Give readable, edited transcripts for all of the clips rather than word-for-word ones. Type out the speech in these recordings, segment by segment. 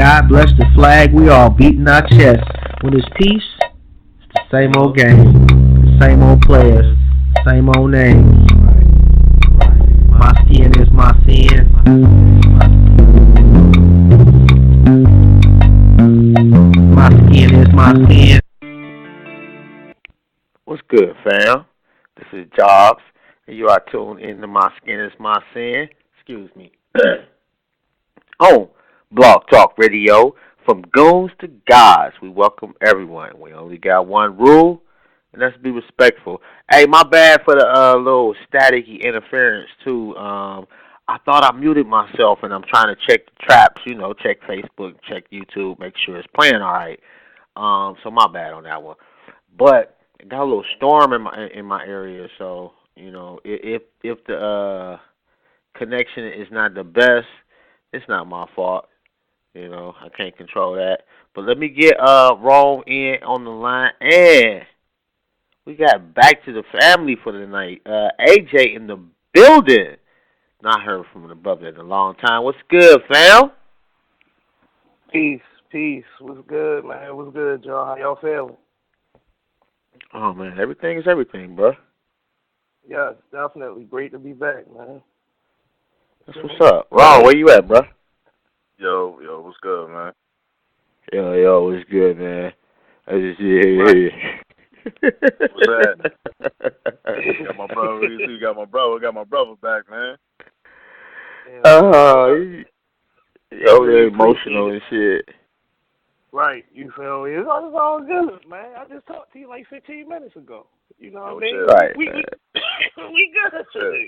God bless the flag, we all beating our chests. When it's peace, it's the same old game, the same old players, same old names. My skin is my sin. My skin is my sin. What's good, fam? This is Jobs, and you are tuned in to My Skin is My Sin. Excuse me. On Blog Talk Radio, from goons to gods, we welcome everyone. We only got one rule, and that's be respectful. Hey, my bad for the little staticky interference, too. I thought I muted myself, and I'm trying to check the traps, check Facebook, check YouTube, make sure it's playing all right. So my bad on that one. But it got a little storm in my area, so, if the connection is not the best, it's not my fault. I can't control that. But let me get Roll in on the line. And we got back to the family for the night. AJ in the building. Not heard from the brother in a long time. What's good, fam? Peace. What's good, man? What's good, y'all? How y'all feeling? Oh, man, everything is everything, bro. Yeah, definitely. Great to be back, man. That's what's up. Ron, where you at, bro? Yo, what's good, man? Yo, what's good, man? I just What's that? Got my brother. You got my brother. Got my brother back, man. They're emotional and shit. Right, you feel me? It's all good, man. I just talked to you like 15 minutes ago. You know what I mean? Right. We good.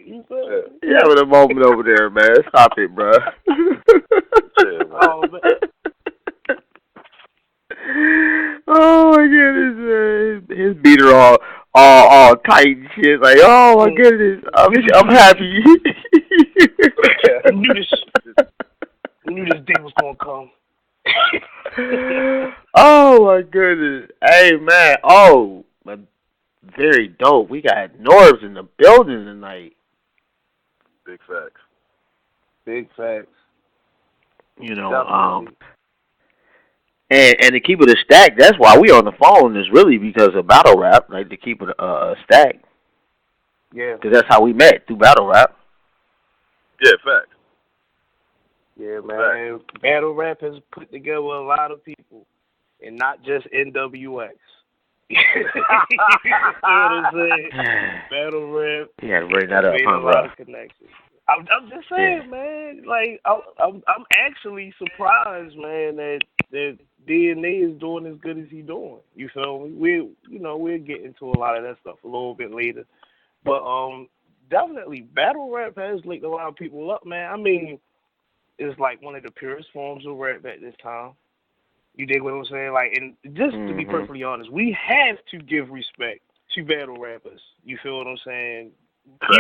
You feel me? You having a moment over there, man. Stop it, bro. Oh, man. Oh my goodness, man. His beater all tight and shit. Like, oh my goodness, I'm happy. I knew this day was gonna come. Oh my goodness. Hey man. Oh, very dope. We got Norbes in the building tonight. Big facts. Definitely. And to keep it a stack, that's why we on the phone is really because of battle rap, like to keep it a stack. Yeah. Because that's how we met, through battle rap. Yeah, facts. Yeah, man. Facts. Battle rap has put together a lot of people, and not just NWX. You know what I'm saying? Battle rap. Yeah, bring that up, made a lot of connections. I'm just saying, man. Like, I'm actually surprised, man, that DNA is doing as good as he's doing. You feel me? We'll get into a lot of that stuff a little bit later, but definitely battle rap has linked a lot of people up, man. I mean, it's like one of the purest forms of rap at this time. You dig what I'm saying? Like, and just to be perfectly honest, we have to give respect to battle rappers. You feel what I'm saying?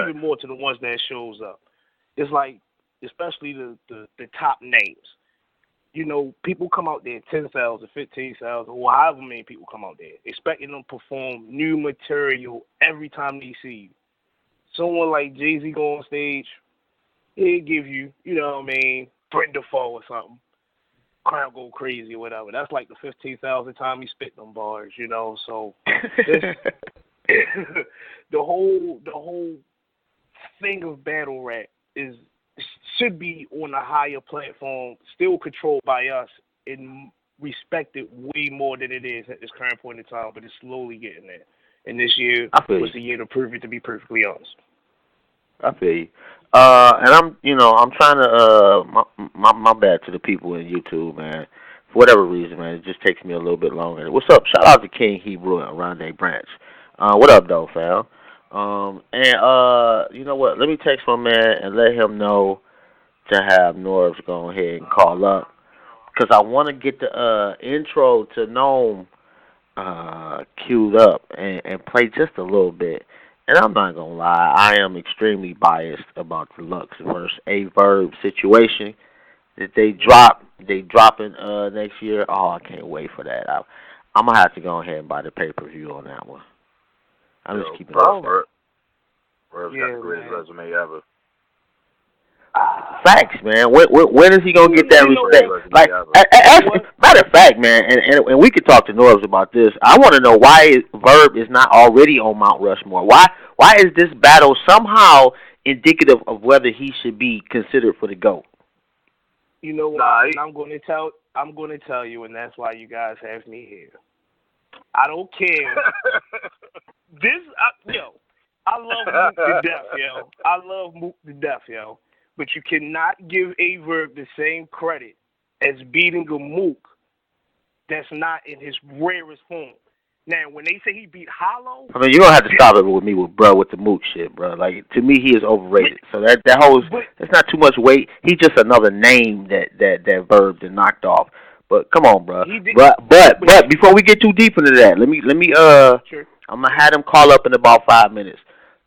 Even more to the ones that shows up. It's like, especially the top names. People come out there, 10,000, 15,000, or however many people come out there, expecting them to perform new material every time they see you. Someone like Jay-Z go on stage, he'll give you, Brenda Fall or something. Crowd go crazy or whatever. That's like the 15,000th time he spit them bars, so the whole thing of battle rap should be on a higher platform, still controlled by us, and respected way more than it is at this current point in time, but it's slowly getting there. And this year was the year to prove it, to be perfectly honest. I feel you. And I'm trying to, my bad to the people in YouTube, man. For whatever reason, man, it just takes me a little bit longer. What's up? Shout out to King Hebrew and Rondé Branch. What up, though, fam? You know what? Let me text my man and let him know to have Norbes go ahead and call up. Because I want to get the intro to Gnome queued up and play just a little bit. And I'm not going to lie, I am extremely biased about the Lux versus A Verb situation that they dropping next year. Oh, I can't wait for that. I'm going to have to go ahead and buy the pay-per-view on that one. I'm just keeping it up. Verb's got the greatest resume ever. Facts, man. When is he gonna get that respect? Like, matter of fact, man, and we could talk to Norbes about this. I want to know why Verb is not already on Mount Rushmore. Why is this battle somehow indicative of whether he should be considered for the GOAT? You know what? And I'm going to tell you, and that's why you guys have me here. I don't care. I love Mook to death, yo. I love Mook to death, yo. But you cannot give a Verb the same credit as beating a Mook that's not in his rarest form. Now, when they say he beat Hollow, I mean, you're gonna have to stop it with me with the Mook shit, bro. Like, to me, he is overrated. So that holds. It's not too much weight. He's just another name that Verb that knocked off. But come on, bro. But before we get too deep into that, let me sure. I'm gonna have him call up in about 5 minutes.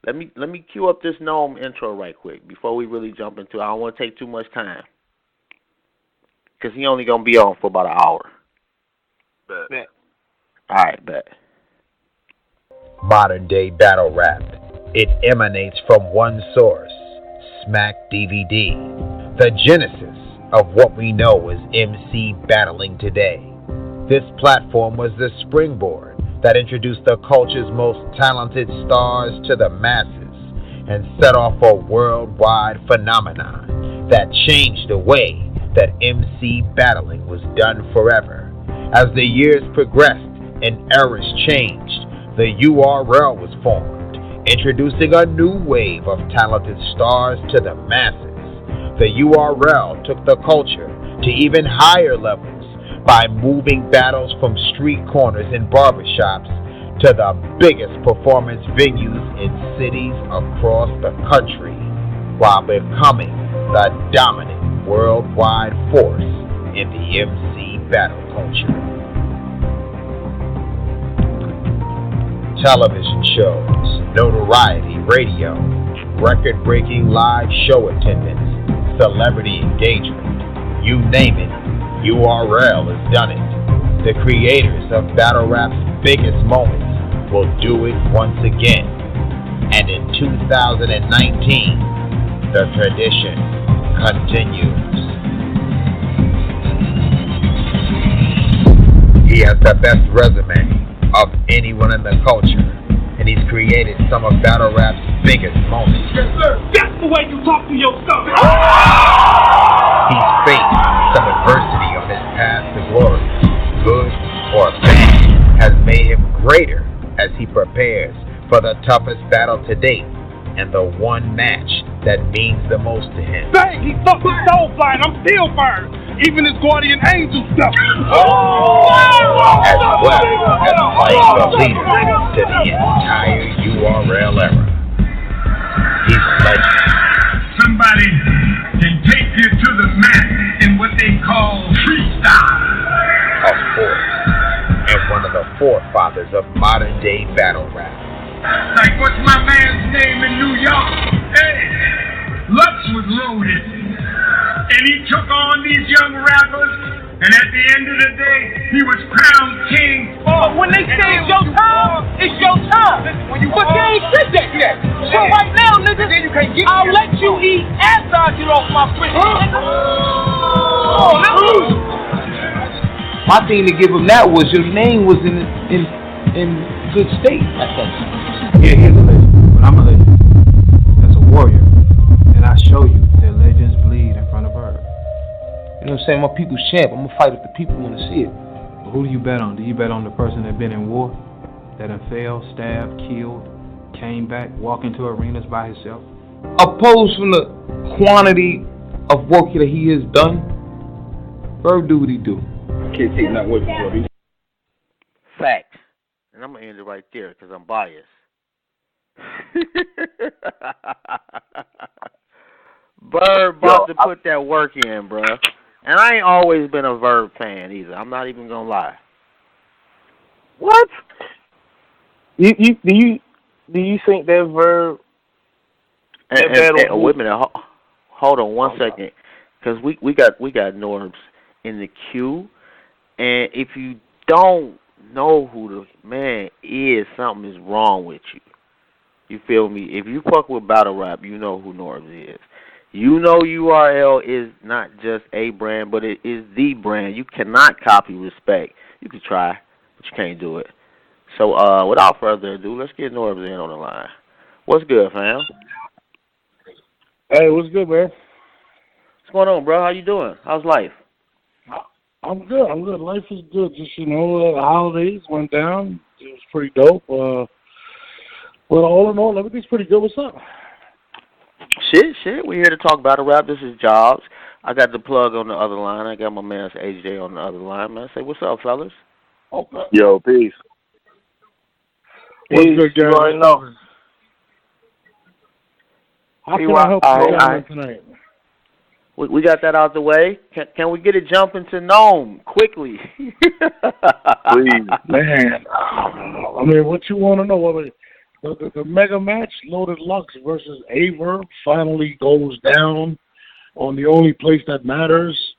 Let me cue up this Gnome intro right quick before we really jump into it. I don't want to take too much time because he only gonna be on for about an hour. Bet. All right, bet. Modern day battle rap. It emanates from one source, Smack DVD, the genesis of what we know as MC battling today. This platform was the springboard that introduced the culture's most talented stars to the masses and set off a worldwide phenomenon that changed the way that MC battling was done forever. As the years progressed and eras changed, the URL was formed, introducing a new wave of talented stars to the masses. The URL took the culture to even higher levels by moving battles from street corners and barbershops to the biggest performance venues in cities across the country, while becoming the dominant worldwide force in the MC battle culture. Television shows, notoriety, radio, record-breaking live show attendance, celebrity engagement, you name it, URL has done it. The creators of battle rap's biggest moments will do it once again. And in 2019, the tradition continues. He has the best resume of anyone in the culture, and he's created some of battle rap's biggest moments. Yes, sir. That's the way you talk to yourself. He's faced some adversity on his path to glory, good or bad, has made him greater as he prepares for the toughest battle to date and the one match that means the most to him. Dang, he fucking soul flying. I'm still burned. Even his guardian angel stuff. As well as playing the leader to the entire URL era. He's a legend. Somebody can take you to the mat in what they call freestyle. Of course, and one of the forefathers of modern day battle rap. Like, what's my man's name in New York? Hey, Lux was loaded. And he took on these young rappers, and at the end of the day, he was crowned king. But when they say it's your time, it's your time. But you ain't said that yet. So right now, nigga, I'll let you eat after I get off my fridge. Oh, my thing to give him that was your name was in good state. Yeah, he's a legend, but I'm a legend. That's a warrior, and I show you that legends bleed in front of Verb. You know what I'm saying? My people's champ. I'm gonna fight if the people want to see it. But who do you bet on? Do you bet on the person that been in war, that done failed, stabbed, killed, came back, walk into arenas by himself? Opposed from the quantity of work that he has done, Verb do what he do. Can't take nothing with you, Facts. And I'm going to end it right there because I'm biased. Verb about to put that work in, bro. And I ain't always been a Verb fan either. I'm not even going to lie. What? Do you think that Verb? And wait a minute. Hold on one second, because we got Norbes in the queue, and if you don't know who the man is, something is wrong with you. You feel me? If you fuck with battle rap, you know who Norbes is. URL is not just a brand, but it is the brand. You cannot copy respect. You can try, but you can't do it. So, without further ado, let's get Norbes in on the line. What's good, fam? Hey, what's good, man? What's going on, bro? How you doing? How's life? I'm good. Life is good. Just, the holidays went down. It was pretty dope. But all in all, everything's pretty good. What's up? Shit. We're here to talk about a rap. This is Jobs. I got the plug on the other line. I got my man AJ on the other line, man. Say, what's up, fellas? Okay. Yo, peace. What's good, guys? You already know. How can I help you tonight? We got that out the way. Can we get it jumping to Gnome quickly? Please. Man, I mean, what you want to know? The mega match, Loaded Lux versus Averb, finally goes down on the only place that matters.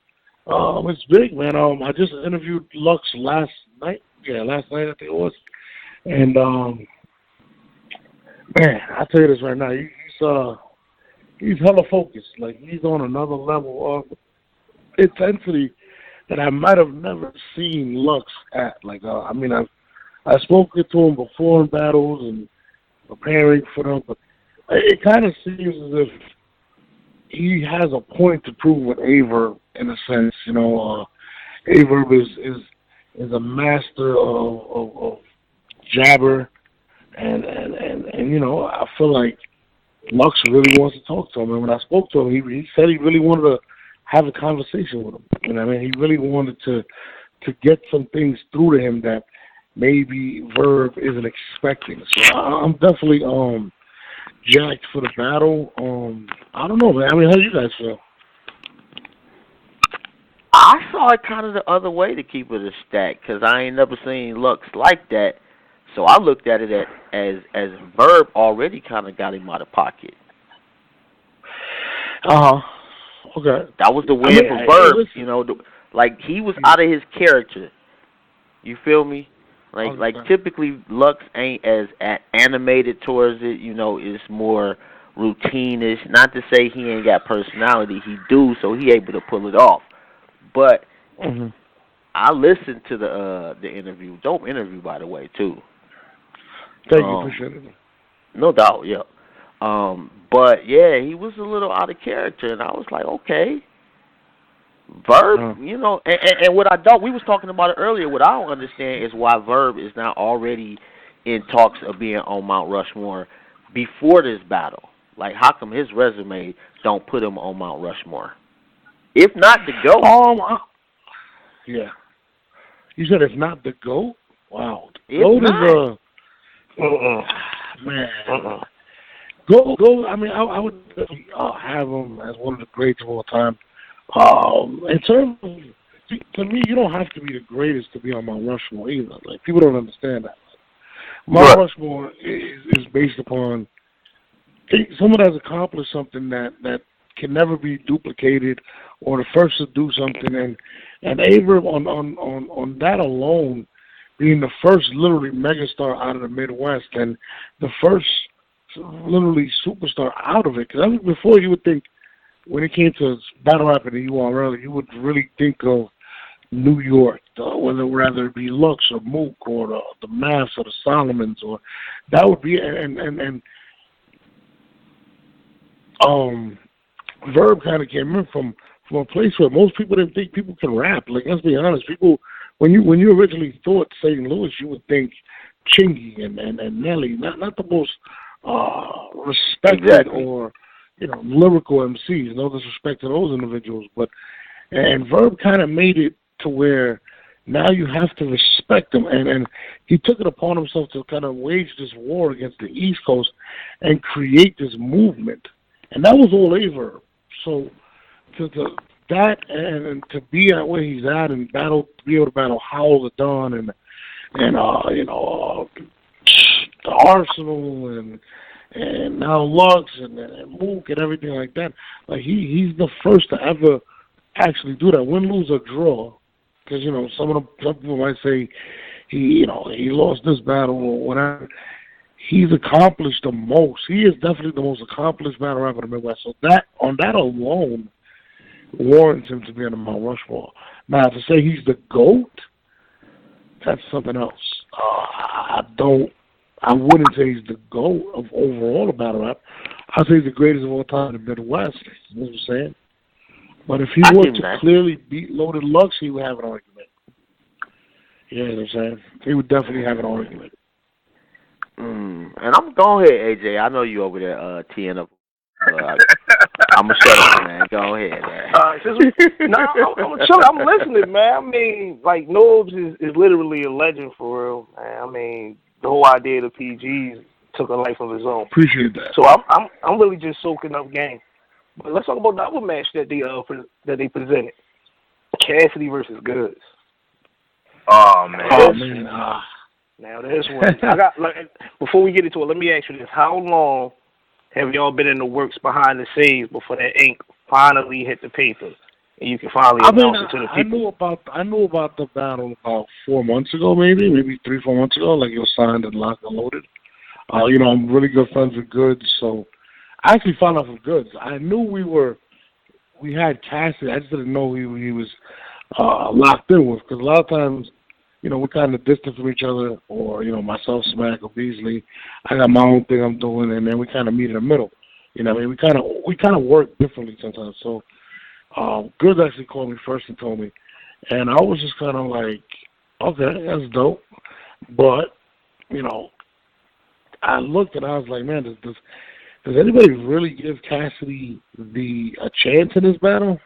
It's big, man. I just interviewed Lux last night. Yeah, last night I think it was. And, man, I'll tell you this right now. He's hella focused. Like, he's on another level of intensity that I might have never seen Lux at. Like, I've spoken to him before in battles and preparing for them, but it kind of seems as if he has a point to prove with Averb in a sense. Averb is a master of jabber, and I feel like Lux really wants to talk to him. And when I spoke to him, he said he really wanted to have a conversation with him. You know what I mean? He really wanted to get some things through to him that maybe Verb isn't expecting. So I'm definitely jacked for the battle. I don't know, man. I mean, how do you guys feel? I saw it kind of the other way, to keep it a stack, because I ain't never seen Lux like that. So I looked at it as Verb already kind of got him out of pocket. Okay. That was the win for Verb. Like he was out of his character. You feel me? Like typically Lux ain't as animated towards it. It's more routine-ish. Not to say he ain't got personality. He do, so he able to pull it off. But I listened to the interview. Dope interview, by the way, too. Thank you, appreciate it. No doubt, yeah. But yeah, he was a little out of character, and I was like, okay, Verb, and what I don't, we was talking about it earlier. What I don't understand is why Verb is not already in talks of being on Mount Rushmore before this battle. Like, how come his resume don't put him on Mount Rushmore? If not the GOAT. Yeah. You said if not the GOAT? Wow. GOAT is man. GOAT. I mean, I would definitely have him as one of the greats of all time. In terms of, to me, you don't have to be the greatest to be on Mount Rushmore either. Like, people don't understand that. Mount Rushmore is based upon someone that has accomplished something that can never be duplicated, or the first to do something. And Averb on that alone, being the first literally megastar out of the Midwest and the first literally superstar out of it. Because I mean, before you would think, when it came to battle rap in the URL, you would really think of New York, whether it be Lux or Mook or the Maths or the Solomons, or that would be and Verb kind of came in from a place where most people didn't think people can rap. Like, let's be honest, people when you originally thought St. Louis, you would think Chingy and Nelly, not the most respected or lyrical MCs. No disrespect to those individuals, and Verb kind of made it to where now you have to respect them, and he took it upon himself to kind of wage this war against the East Coast and create this movement, and that was all Averb. So to that and to be at where he's at and be able to battle Howl the Dawn and the Arsenal and now Lux and Mook and everything like that. Like he's the first to ever actually do that. Win, lose, or draw. Because some people might say he lost this battle or whatever. he's accomplished the most. He is definitely the most accomplished battle rapper in the Midwest. So that alone warrants him to be on the Mount Rushmore. Now, to say he's the GOAT, that's something else. I wouldn't say he's the GOAT of overall battle rap. I'd say he's the greatest of all time in the Midwest. You know what I'm saying? But if he were to clearly beat Loaded Lux, he would have an argument. You know what I'm saying? He would definitely have an argument. And I'm going ahead, AJ. I know you over there teeing up. I'm going to shut up, man. Go ahead, man. I'm listening, man. I mean, like, Norbes is literally a legend for real, man. I mean, the whole idea of the PGs took a life of his own. Appreciate that. So I'm really just soaking up game. But let's talk about the other match that they presented. Cassidy versus Goods. Oh man. Now this one. Before we get into it, let me ask you this: how long have y'all been in the works behind the scenes before that ink finally hit the paper and you can finally announce it to the people? I knew about the battle about 4 months ago, maybe 3-4 months ago. Like, it was signed and locked and loaded. I'm really good friends with Goods, so I actually found out from Goods. I knew we had Cassidy. I just didn't know he was locked in with, because a lot of times, we're kind of distant from each other, or, myself, Smack, or Beasley. I got my own thing I'm doing, and then we kind of meet in the middle. You know what I mean? We kind of work differently sometimes. So Goods actually called me first and told me, and I was just kind of like, okay, that's dope. But, I looked and I was like, man, does anybody really give Cassidy a chance in this battle?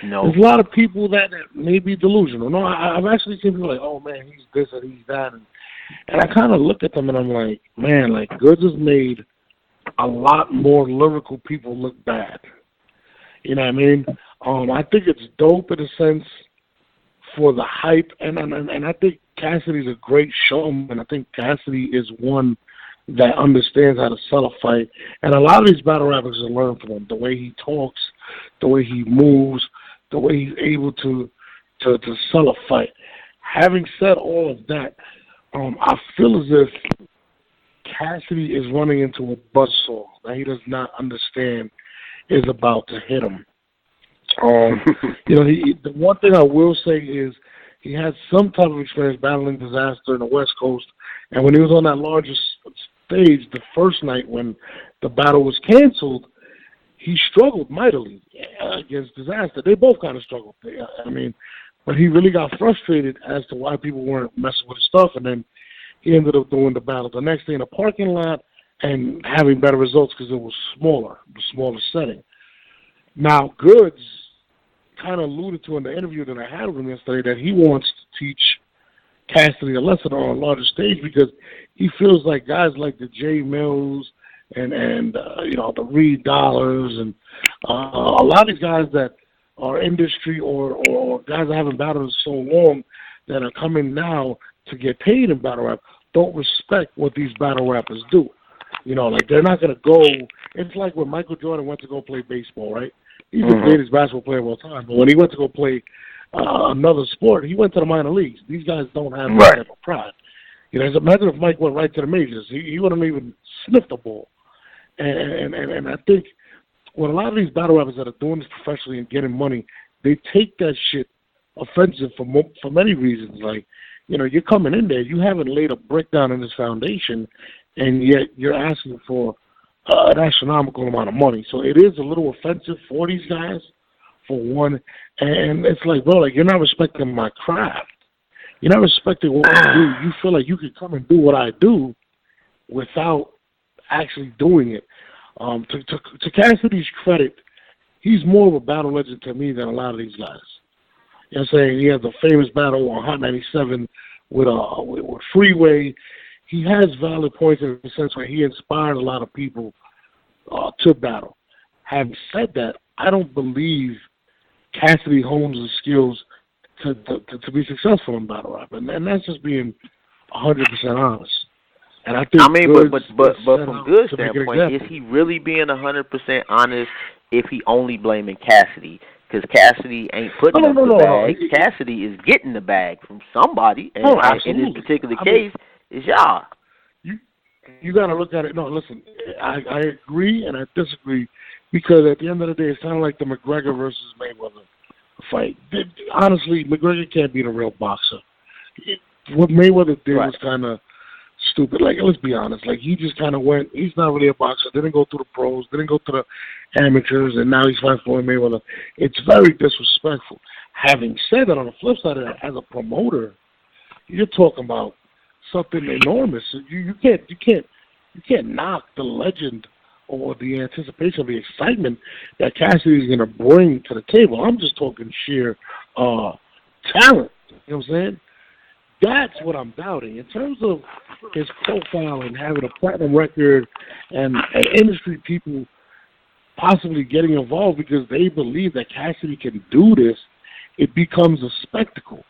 No. There's a lot of people that may be delusional. No, I've actually seen people like, oh man, he's this and he's that, and I kind of look at them and I'm like, man, like, Goods has made a lot more lyrical people look bad. You know what I mean? I think it's dope in a sense for the hype, and I think Cassidy's a great showman. I think Cassidy is one that understands how to sell a fight. And a lot of these battle rappers have learned from him. The way he talks, the way he moves, the way he's able to sell a fight. Having said all of that, I feel as if Cassidy is running into a buzzsaw that he does not understand is about to hit him. The one thing I will say is he had some type of experience battling Disaster in the West Coast, and when he was on that largest stage the first night when the battle was canceled, he struggled mightily against Disaster. They both kind of struggled. But he really got frustrated as to why people weren't messing with his stuff, and then he ended up doing the battle the next day in a parking lot and having better results because it was the smaller setting. Now, Goods kind of alluded to in the interview that I had with him yesterday that he wants to teach Cassidy a lesson on a larger stage because he feels like guys like the J Mills and the Reed Dollars and a lot of these guys that are industry or guys that haven't battled so long that are coming now to get paid in battle rap don't respect what these battle rappers do. Like, they're not going to go. It's like when Michael Jordan went to go play baseball, right? He's the greatest basketball player of all time. But when he went to go play another sport, he went to the minor leagues. These guys don't have that type of pride. Imagine if Mike went right to the majors. He wouldn't even sniff the ball. And I think when a lot of these battle rappers that are doing this professionally and getting money, they take that shit offensive for many reasons. Like, you're coming in there, you haven't laid a brick down in this foundation, and yet you're asking for an astronomical amount of money. So it is a little offensive for these guys, for one. And it's like, bro, like, you're not respecting my craft. You're not respecting what I do. You feel like you can come and do what I do without actually doing it. To Cassidy's credit, he's more of a battle legend to me than a lot of these guys. You know what I'm saying? He has a famous battle on Hot 97 with Freeway. He has valid points in the sense where he inspired a lot of people to battle. Having said that, I don't believe Cassidy hones the skills to be successful in battle rap, and that's just being 100% honest. And I think, but from Good's standpoint, is he really being 100% honest if he only blaming Cassidy? Because Cassidy ain't putting up the bag. Cassidy is getting the bag from somebody, and in this particular case, it's y'all. you got to look at it. No, listen, I agree and I disagree because at the end of the day, it sounded like the McGregor versus Mayweather fight. Honestly, McGregor can't beat a real boxer. What Mayweather did was kind of stupid. Like, let's be honest. Like, he just kind of went. He's not really a boxer. Didn't go through the pros. Didn't go through the amateurs, and now he's fighting for Mayweather. It's very disrespectful. Having said that, on the flip side of that, as a promoter, you're talking about something enormous. You can't knock the legend or the anticipation, the excitement that Cassidy is going to bring to the table. I'm just talking sheer talent. You know what I'm saying? That's what I'm doubting. In terms of his profile and having a platinum record and industry people possibly getting involved because they believe that Cassidy can do this, it becomes a spectacle.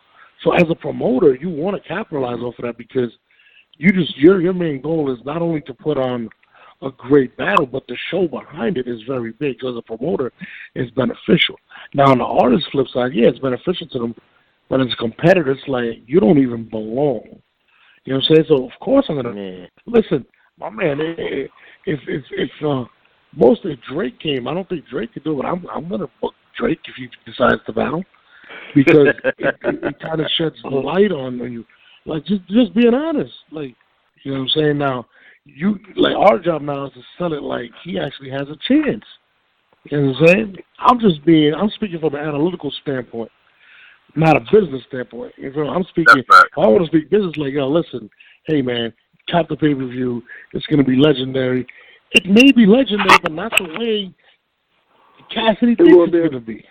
So as a promoter, you want to capitalize off of that because your main goal is not only to put on a great battle, but the show behind it is very big. So as a promoter, it's beneficial. Now, on the artist flip side, yeah, it's beneficial to them, but as a competitor, it's like you don't even belong. You know what I'm saying? So, of course, I'm going to listen, my man, if mostly Drake came, I don't think Drake could do it. I'm going to book Drake if he decides to battle because it kind of sheds light on you. Like, just being honest. Like, you know what I'm saying? Now, our job now is to sell it like he actually has a chance. You know what I'm saying? I'm speaking from an analytical standpoint, not a business standpoint. You know, I'm speaking, I want to speak business like, yo, listen, hey, man, cop the pay-per-view. It's going to be legendary. It may be legendary, but not the way Cassidy thinks it's going to be.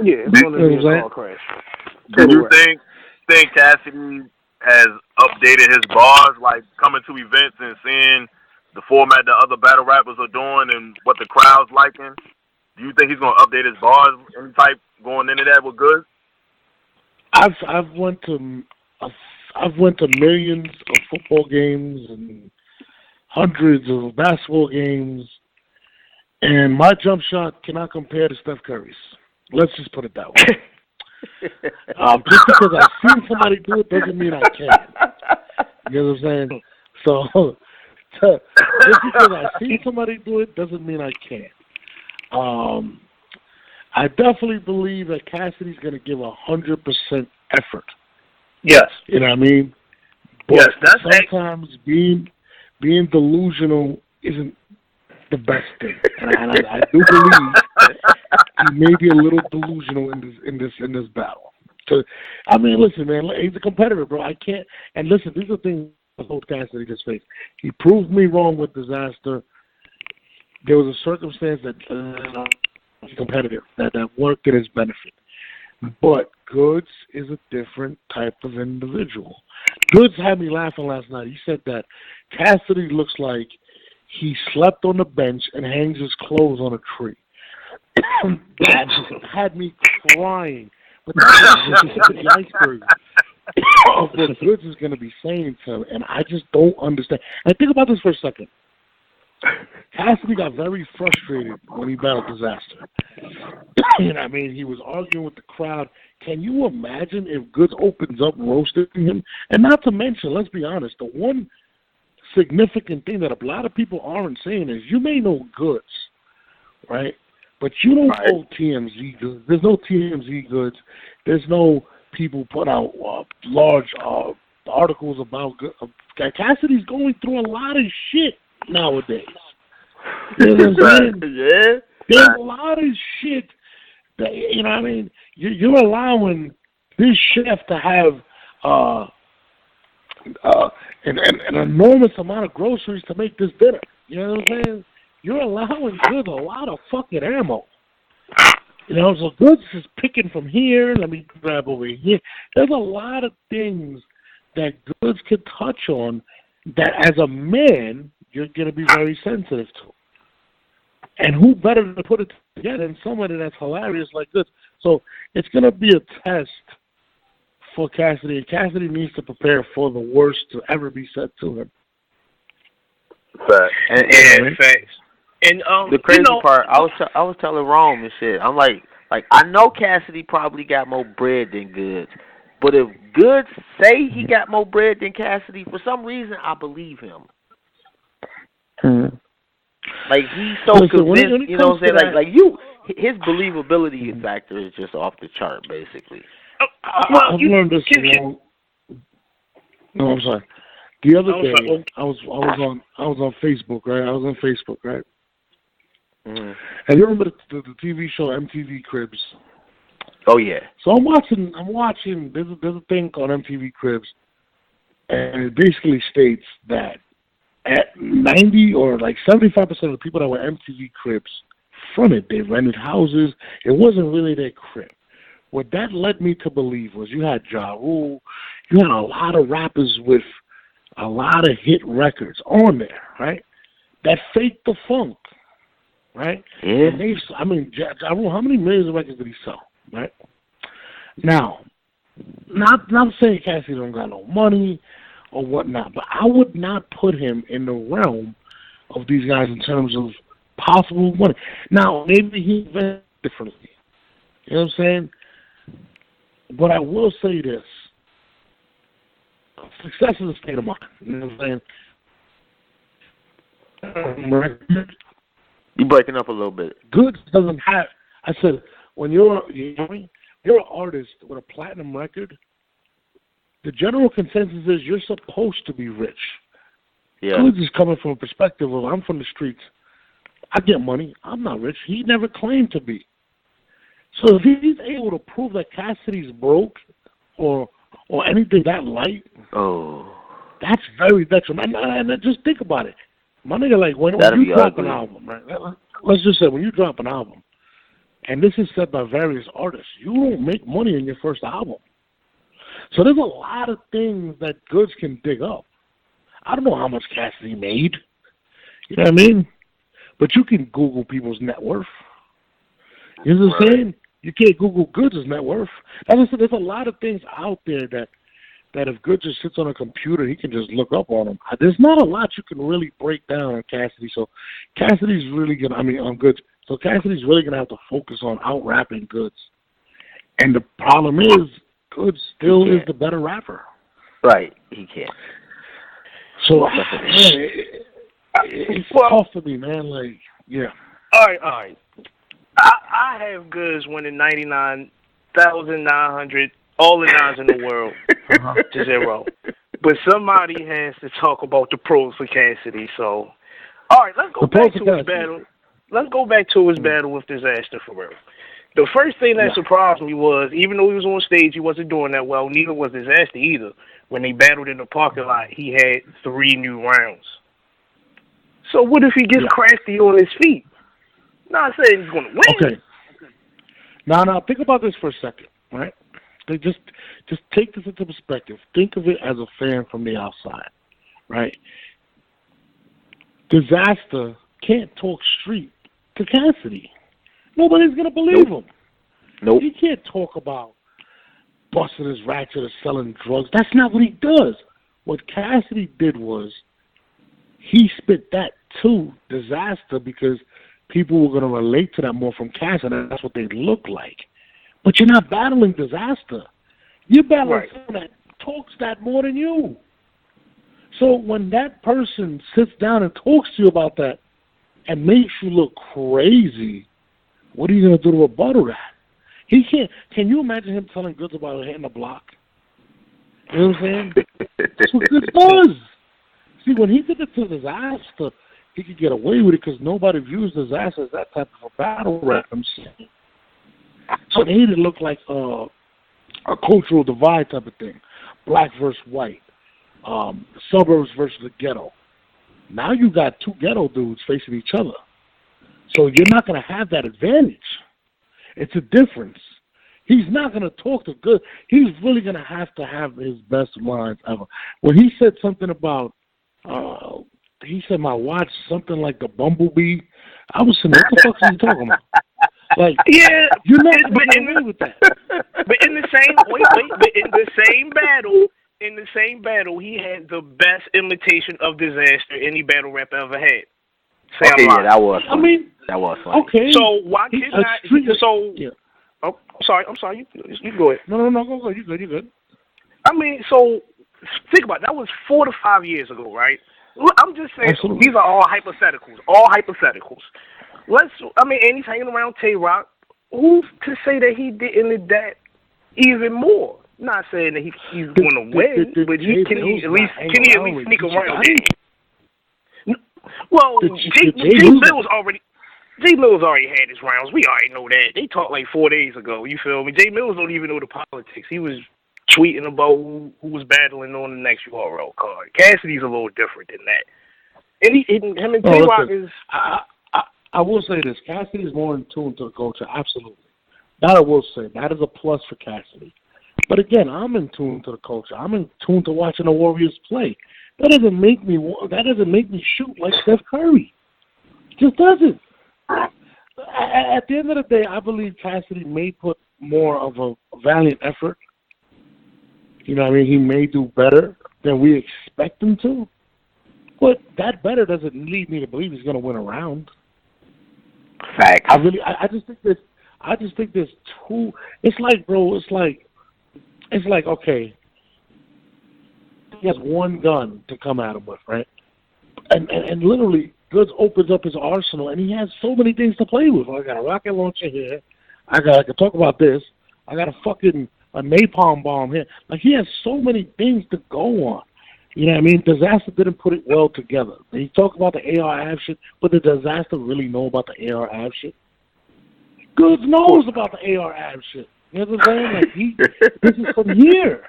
Yeah, it's going to be a car crash. Do you think Cassidy has updated his bars, like coming to events and seeing the format that other battle rappers are doing and what the crowd's liking? Do you think he's going to update his bars any type going into that with Goods? I've went to millions of football games and hundreds of basketball games, and my jump shot cannot compare to Steph Curry's. Let's just put it that way. Just because I've seen somebody do it doesn't mean I can. You know what I'm saying? So, just because I've seen somebody do it doesn't mean I can. I definitely believe that Cassidy's going to give 100% effort. Yes. You know what I mean? But yes, that's sometimes being delusional isn't the best thing, and I do believe he may be a little delusional in this battle. So, I mean, listen, man, he's a competitor, bro. I can't. And listen, these are things I hope Cassidy just faced. He proved me wrong with Disaster. There was a circumstance that competitive that worked in his benefit. But Goods is a different type of individual. Goods had me laughing last night. He said that Cassidy looks like he slept on the bench and hangs his clothes on a tree. That had me crying. But that's just the iceberg of what Goods is going to be saying to him, and I just don't understand. And think about this for a second. Cassidy got very frustrated when he battled Disaster. You know what I mean? He was arguing with the crowd. Can you imagine if Goods opens up roasting him? And not to mention, let's be honest, the one significant thing that a lot of people aren't saying is you may know Goods, right? But you don't know TMZ Goods. There's no TMZ Goods. There's no people put out large articles about Goods. Cassidy's going through a lot of shit nowadays. You know what I'm saying? Yeah. There's a lot of shit that, you know what I mean? You're allowing this chef to have an enormous amount of groceries to make this dinner. You know what I'm saying? You're allowing Goods a lot of fucking ammo. You know, so Goods is picking from here. Let me grab over here. There's a lot of things that Goods could touch on that as a man, you're going to be very sensitive to. And who better to put it together than somebody that's hilarious like Goods? So it's going to be a test for Cassidy. And Cassidy needs to prepare for the worst to ever be said to him. Facts. And facts. And the crazy part, I was telling Rome and shit. I'm like I know Cassidy probably got more bread than Goods, but if Goods say he got more bread than Cassidy, for some reason I believe him. Like he's so convinced, you know what I'm saying? Like his believability factor is just off the chart, basically. I've learned this long. No, I'm sorry. The other day, I was on Facebook, right? I was on Facebook, right? Mm-hmm. And you remember the TV show MTV Cribs? Oh yeah. So I'm watching. There's a thing called MTV Cribs, and it basically states that at 90 or like 75% of the people that were MTV Cribs fronted. They rented houses. It wasn't really their crib. What that led me to believe was you had Ja Rule, you had a lot of rappers with a lot of hit records on there, right? That faked the funk, right? Yeah. And Ja Rule, how many millions of records did he sell, right? Now, not saying Cassidy don't got no money or whatnot, but I would not put him in the realm of these guys in terms of possible money. Now, maybe he invested differently. You know what I'm saying? But I will say this. Success is a state of mind. You know what I'm saying? You're breaking up a little bit. Goods doesn't have... I said, when you're an artist with a platinum record, the general consensus is you're supposed to be rich. Yeah. Goods is coming from a perspective of, I'm from the streets. I get money. I'm not rich. He never claimed to be. So if he's able to prove that Cassidy's broke or anything that light, that's very detrimental. And just think about it. My nigga, like, when you drop an album, right? Let's just say, when you drop an album, and this is said by various artists, you don't make money in your first album. So there's a lot of things that Goods can dig up. I don't know how much Cassidy made. You know what I mean? But you can Google people's net worth. You know what I'm saying? You can't Google Goods' net worth. As I said, there's a lot of things out there that if Goods just sits on a computer, he can just look up on them. There's not a lot you can really break down on Cassidy. So Cassidy's really going to, on Goods. So Cassidy's really going to have to focus on out-rapping Goods. And the problem is, Goods still is the better rapper. Right, he can't. So, it's tough for me, man. Like, yeah. All right. I have Goods winning 99,900, all the nines in the world to 0. But somebody has to talk about the pros for Cassidy. So, all right, let's go back to his battle. Let's go back to his battle with Disaster for real. The first thing that surprised me was, even though he was on stage, he wasn't doing that well. Neither was Disaster either. When they battled in the parking lot, he had 3 new rounds. So what if he gets crafty on his feet? Not saying he's going to win. Okay. Now, think about this for a second, right? Just take this into perspective. Think of it as a fan from the outside, right? Disaster can't talk street to Cassidy. Nobody's going to believe him. Nope. He can't talk about busting his ratchet or selling drugs. That's not what he does. What Cassidy did was he spit that to Disaster because people were going to relate to that more from Cassidy. That's what they look like. But you're not battling Disaster. You're battling someone that talks that more than you. So when that person sits down and talks to you about that and makes you look crazy, what are you going to do to rebuttal that? He can't. Can you imagine him telling Goods about hitting the block? You know what I'm saying? That's what Goods does. See, when he did it to Disaster, he could get away with it because nobody views Disaster as that type of a battle rap. So they made it look like a cultural divide type of thing. Black versus white. Suburbs versus the ghetto. Now you got 2 ghetto dudes facing each other. So you're not going to have that advantage. It's a difference. He's not going to talk to Good. He's really going to have his best lines ever. When he said something about, he said my watch something like the bumblebee. I was saying, what the fuck are you talking about? Like, you're not going to away with that. But in the same battle, he had the best imitation of Disaster any battle rapper ever had. That was funny. That was funny. Okay. So why can't I? Oh, I'm sorry. You go ahead. No, go. You good. So think about it. That was 4 to 5 years ago, right? I'm just saying, Absolutely. these are all hypotheticals. All hypotheticals. And he's hanging around Tay-Rock. Who's to say that he didn't that even more? Not saying that he's going to win, but can he at least sneak around there? Well, Jay Mills already had his rounds. We already know that. They talked like 4 days ago. You feel me? Jay Mills don't even know the politics. He was tweeting about who was battling on the next URL card. Cassidy's a little different than that. And him and Tay-Rock is... I will say this. Cassidy is more in tune to the culture. Absolutely. That I will say. That is a plus for Cassidy. But again, I'm in tune to the culture. I'm in tune to watching the Warriors play. That doesn't make me shoot like Steph Curry. It just doesn't. At the end of the day, I believe Cassidy may put more of a valiant effort. You know what I mean? He may do better than we expect him to. But that better doesn't lead me to believe he's going to win a round. Fact. I just think there's two. It's like, bro. It's like okay. He has one gun to come at him with, right? And literally, Goods opens up his arsenal, and he has so many things to play with. I got a rocket launcher here. I can talk about this. I got a napalm bomb here. Like, he has so many things to go on. You know what I mean? Disaster didn't put it well together. He talked about the AR-AB shit, but did Disaster really know about the AR-AB shit? Goods knows about the AR-AB shit. You know what I'm saying? Like, this is from here.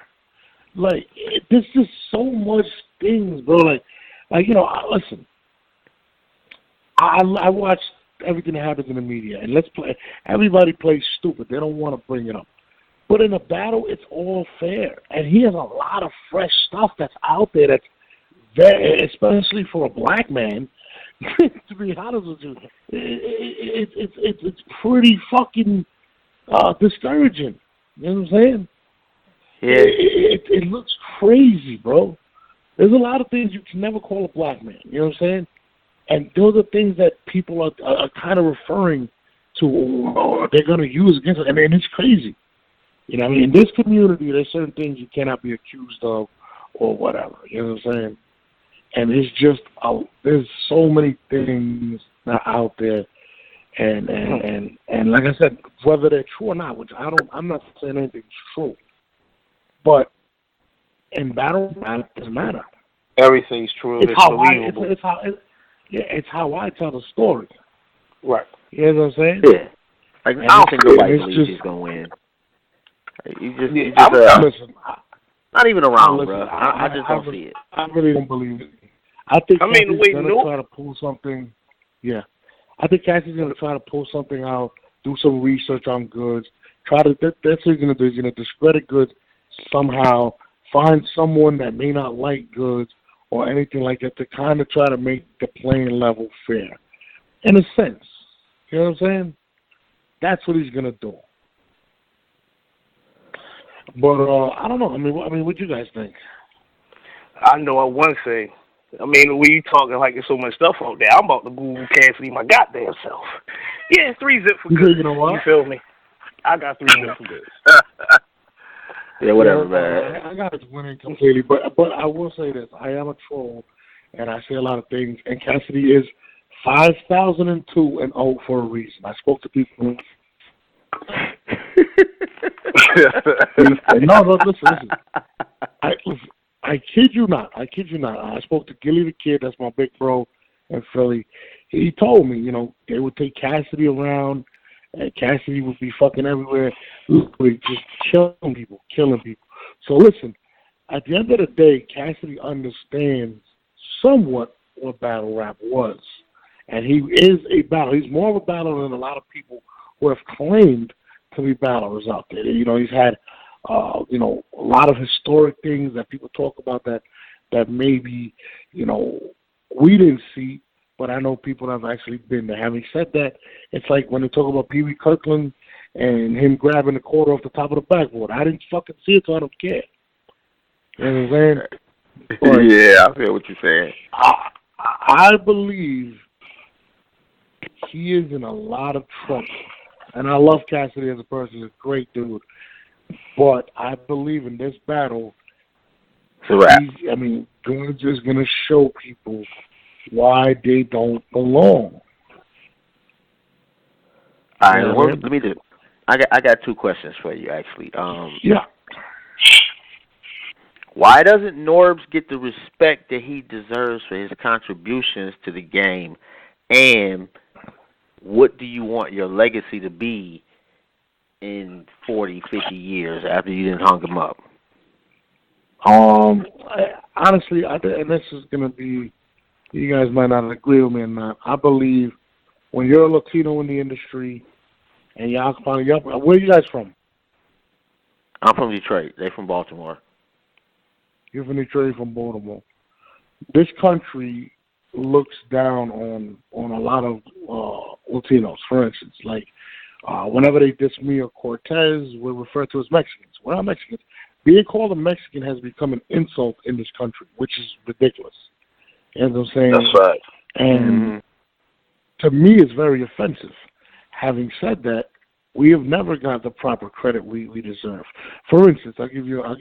Like, this is so much things, bro. Like, you know, listen. I watch everything that happens in the media, and everybody plays stupid. They don't want to bring it up. But in a battle, it's all fair. And he has a lot of fresh stuff that's out there that's very, especially for a black man, to be honest with you, it's pretty fucking discouraging. You know what I'm saying? Yeah. It looks crazy, bro. There's a lot of things you can never call a black man. You know what I'm saying? And those are things that people are kind of referring to, or they're going to use against it. I mean, it's crazy. You know what I mean? In this community, there's certain things you cannot be accused of or whatever. You know what I'm saying? And it's just, there's so many things out there. And like I said, whether they're true or not, which I'm not saying anything's true. But in battle, it doesn't matter. Everything's true. It's how I tell the story. Right. You know what I'm saying? Yeah. Like, I don't think nobody believes he's going to win. Listen, not even around, bro. I just don't see it. I really don't believe it. I think Cassie's going to try to pull something. Yeah. I think Cassie's going to try to pull something out, do some research on Goods. That's what he's going to do. He's going to discredit Goods somehow, find someone that may not like Goods or anything like that to kind of try to make the playing level fair. In a sense. You know what I'm saying? That's what he's going to do. But I don't know. I mean, what do you guys think? I know one thing. I mean, when you talking like there's so much stuff out there, I'm about to Google Cassidy my goddamn self. Yeah, 3-zip for good. You know what? You feel me? I got 3-zip for good. Yeah, whatever, man. I got it winning completely, but I will say this: I am a troll, and I say a lot of things. And Cassidy is 5,002 and 0 for a reason. I spoke to people. No, listen. I kid you not. I spoke to Gilly the Kid. That's my big bro in Philly. He told me, you know, they would take Cassidy around, and Cassidy would be fucking everywhere, just killing people. So listen, at the end of the day, Cassidy understands somewhat what battle rap was, and he is a battler. He's more of a battler than a lot of people who have claimed to be battlers out there. You know, he's had, you know, a lot of historic things that people talk about that maybe, you know, we didn't see, but I know people have actually been there. Having said that, it's like when they talk about Pee Wee Kirkland and him grabbing the quarter off the top of the backboard. I didn't fucking see it, so I don't care. You know what I'm saying? But yeah, I feel what you're saying. I believe he is in a lot of trouble. And I love Cassidy as a person. He's a great dude. But I believe in this battle, It's a wrap. I mean, Guns is going to show people why they don't belong. All right, let me do. I got two questions for you, actually. Yeah. Why doesn't Norbes get the respect that he deserves for his contributions to the game? And what do you want your legacy to be in 40, 50 years after you didn't hung him up? Honestly, and this is going to be, you guys might not agree with me or not. I believe when you're a Latino in the industry and you're occupying, where are you guys from? I'm from Detroit. They're from Baltimore. You're from Detroit, from Baltimore. This country looks down on a lot of Latinos. For instance, like whenever they diss me or Cortez, we're referred to as Mexicans. We're not Mexicans. Being called a Mexican has become an insult in this country, which is ridiculous. You know what I'm saying? That's right. And to me, it's very offensive. Having said that, we have never got the proper credit we deserve. For instance, I'll give you a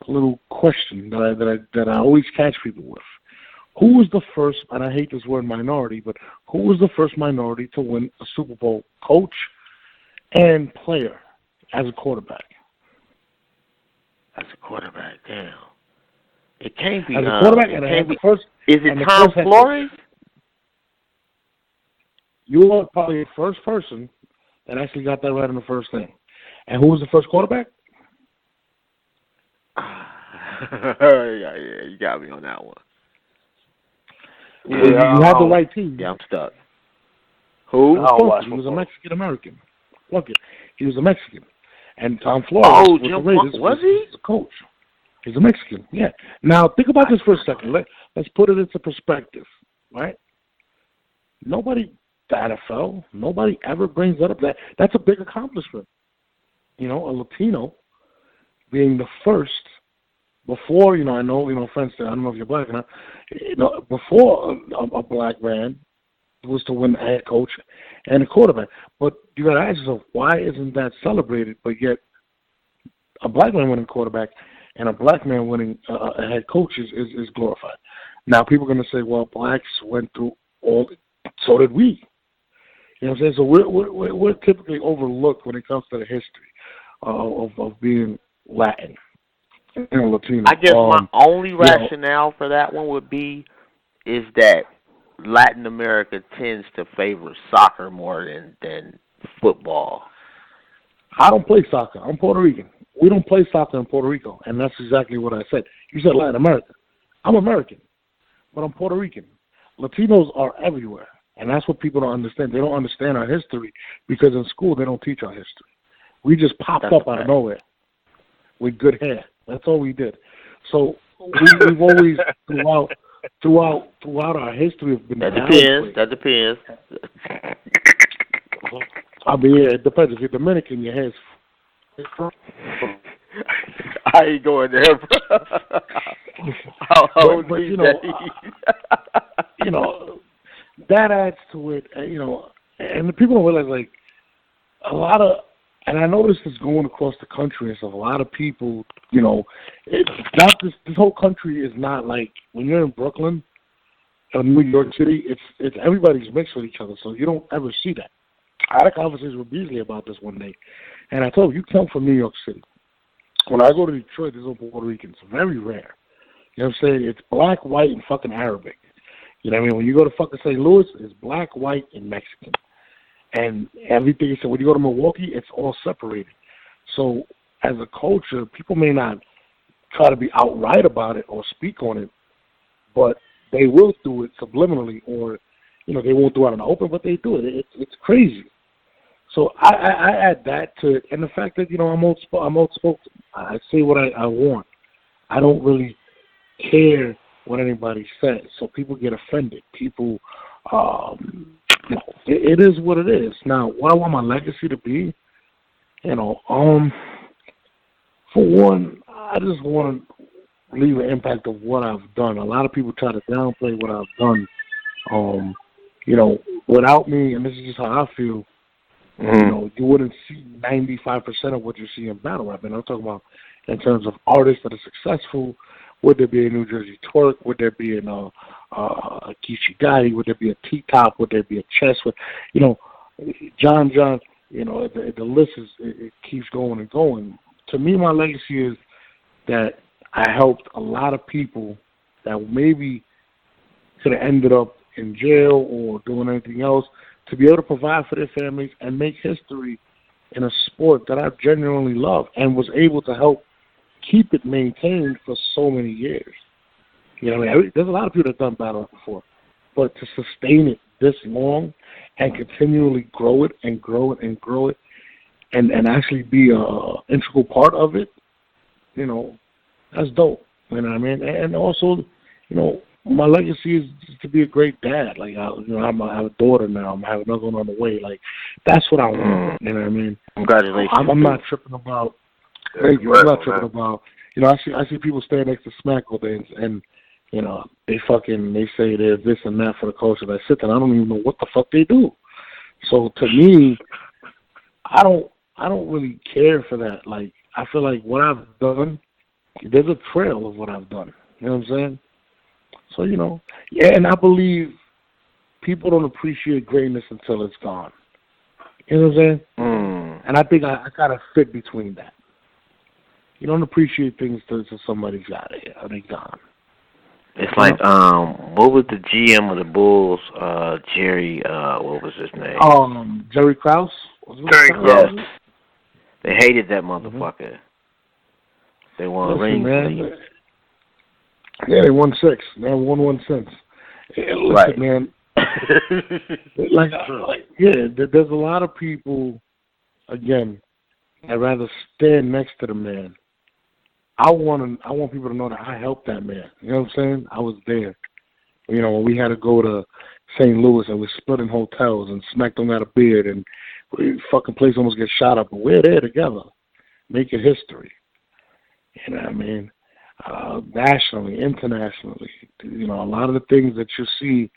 little question that I always catch people with. Who was the first, and I hate this word minority, but who was the first minority to win a Super Bowl coach and player as a quarterback? As a quarterback, damn. It can't be. As a quarterback, and it be, first. Is it Tom Flores? You are probably the first person that actually got that right in the first thing. And who was the first quarterback? Yeah, you got me on that one. Yeah, you have the right team. Yeah, I'm stuck. Who? He was a Mexican American. Look it, he was a Mexican, and Tom Flores with the Raiders was he? The coach. He's a Mexican. Yeah. Now think about this for a second. Let's put it into perspective, right? Nobody, the NFL, nobody ever brings that up. That's a big accomplishment. You know, a Latino being the first. Before, I know, friends say, I don't know if you're black or not, before a black man was to win a head coach and a quarterback. But you got to ask yourself, why isn't that celebrated? But yet, a black man winning quarterback and a black man winning a head coach is glorified. Now, people are going to say, well, blacks went through all, so did we. You know what I'm saying? So we're typically overlooked when it comes to the history of being Latin. Latino. I guess my only rationale for that one would be is that Latin America tends to favor soccer more than football. I don't play soccer. I'm Puerto Rican. We don't play soccer in Puerto Rico, and that's exactly what I said. You said Latin America. I'm American, but I'm Puerto Rican. Latinos are everywhere, and that's what people don't understand. They don't understand our history because in school they don't teach our history. We just popped up out of nowhere with good hair. That's all we did. So we've always throughout our history have been. That depends. I mean, yeah, it depends. If you're Dominican, your hair's. I ain't going there. but that adds to it. And the people don't realize like a lot of. And I know this is going across the country and stuff. A lot of people, it's not this whole country is not like when you're in Brooklyn or New York City, it's everybody's mixed with each other, so you don't ever see that. I had a conversation with Beasley about this one day, and I told him, you come from New York City. When I go to Detroit, there's no Puerto Ricans. Very rare. You know what I'm saying? It's black, white, and fucking Arabic. You know what I mean? When you go to fucking St. Louis, it's black, white, and Mexican. And everything, so when you go to Milwaukee, it's all separated. So as a culture, people may not try to be outright about it or speak on it, but they will do it subliminally, or they won't do it in the open, but they do it. It's crazy. So I add that to it, and the fact that I'm outspoken. I say what I want. I don't really care what anybody says. So people get offended. People. It is what it is. Now, what I want my legacy to be, for one, I just want to leave an impact of what I've done. A lot of people try to downplay what I've done. Without me, and this is just how I feel, you wouldn't see 95% of what you see in battle rap. And I'm talking about in terms of artists that are successful. Would there be a New Jersey Twerk? Would there be a Cassidy? Would there be a T-Top? Would there be a Chess? John, the list it keeps going and going. To me, my legacy is that I helped a lot of people that maybe could have ended up in jail or doing anything else to be able to provide for their families and make history in a sport that I genuinely love and was able to help keep it maintained for so many years. There's a lot of people that have done battle before, but to sustain it this long and continually grow it and grow it and grow it and actually be an integral part of it, that's dope. You know what I mean? And also, my legacy is to be a great dad. Like, I have a daughter now. I have another one on the way. Like, that's what I want. You know what I mean? Congratulations. I'm not tripping about. Thank you. I'm not tripping about. I see people stand next to Smack all day and they say they're this and that for the culture. I sit there, I don't even know what the fuck they do. So to me, I don't really care for that. Like, I feel like what I've done, there's a trail of what I've done. You know what I'm saying? So, and I believe people don't appreciate greatness until it's gone. You know what I'm saying? And I think I kind of fit between that. You don't appreciate things until somebody's got it. Or they gone. It's like, what was the GM of the Bulls? Jerry, what was his name? Jerry Krause? Jerry Krause. Yes. They hated that motherfucker. They won rings. Yeah, they won 6. They won 1 since. Listen, right. Man. There's a lot of people, again, I'd rather stand next to the man. I want people to know that I helped that man. You know what I'm saying? I was there. When we had to go to St. Louis and we split in hotels and smacked them out of beard and fucking place almost get shot up, but we're there together, making history. You know what I mean? Nationally, internationally, a lot of the things that you see,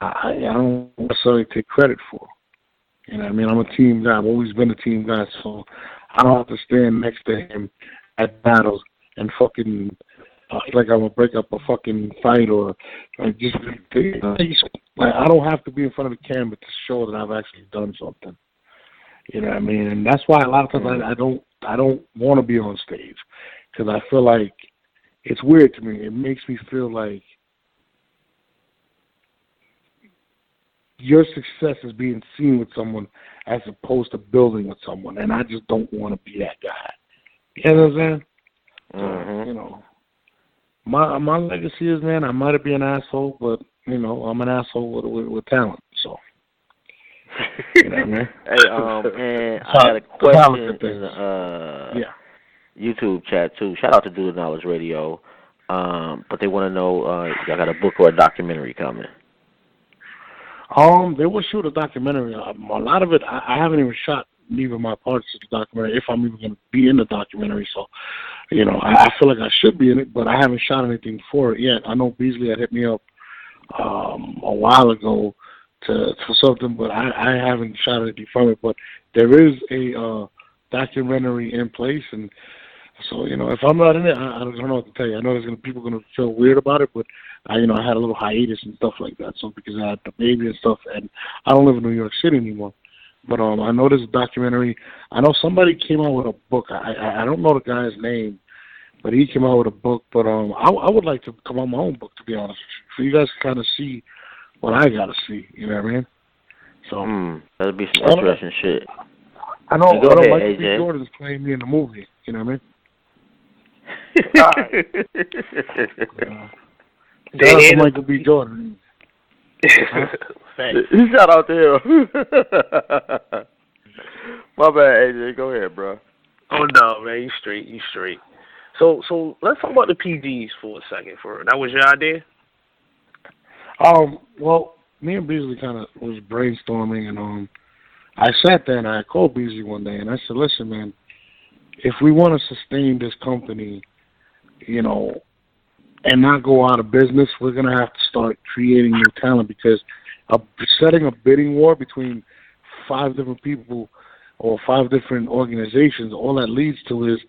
I don't necessarily take credit for. You know what I mean? I'm a team guy. I've always been a team guy, so I don't have to stand next to him at battles and fucking like I'm gonna break up a fucking fight or just like I don't have to be in front of the camera to show that I've actually done something. You know what I mean? And that's why a lot of times I don't want to be on stage because I feel like it's weird to me. It makes me feel like your success is being seen with someone as opposed to building with someone, and I just don't want to be that guy. You know what I'm saying? So, my legacy is, man, I might be an asshole, but I'm an asshole with talent. So, you know what I mean? Hey, and I had a question in the YouTube chat too. Shout out to Do the Knowledge Radio. But they want to know, y'all got a book or a documentary coming? They will shoot a documentary. A lot of it, I haven't even shot neither of my parts of the documentary, if I'm even going to be in the documentary. So, I feel like I should be in it, but I haven't shot anything for it yet. I know Beasley had hit me up a while ago for something, but I haven't shot anything from it. But there is a documentary in place, and so, if I'm not in it, I don't know what to tell you. I know people are going to feel weird about it, but I had a little hiatus and stuff like that. So because I had the baby and stuff, and I don't live in New York City anymore. But I know there's a documentary. I know somebody came out with a book. I don't know the guy's name, but he came out with a book. But I would like to come out with my own book, to be honest, for you guys to kind of see what I got to see. You know what I mean? So that'd be some interesting shit. I know. Go ahead, Michael AJ. B. Jordan's playing me in the movie. You know what I mean? Shout out to Michael B. Jordan. Shout out to him. My bad, AJ. Go ahead, bro. Oh no, man, you straight. So let's talk about the PGs for a second. That was your idea? Well, me and Beasley kind of was brainstorming, and I sat there and I called Beasley one day, and I said, "Listen, man, if we want to sustain this company, and not go out of business, we're going to have to start creating new talent because setting a bidding war between 5 different people or 5 different organizations, all that leads to is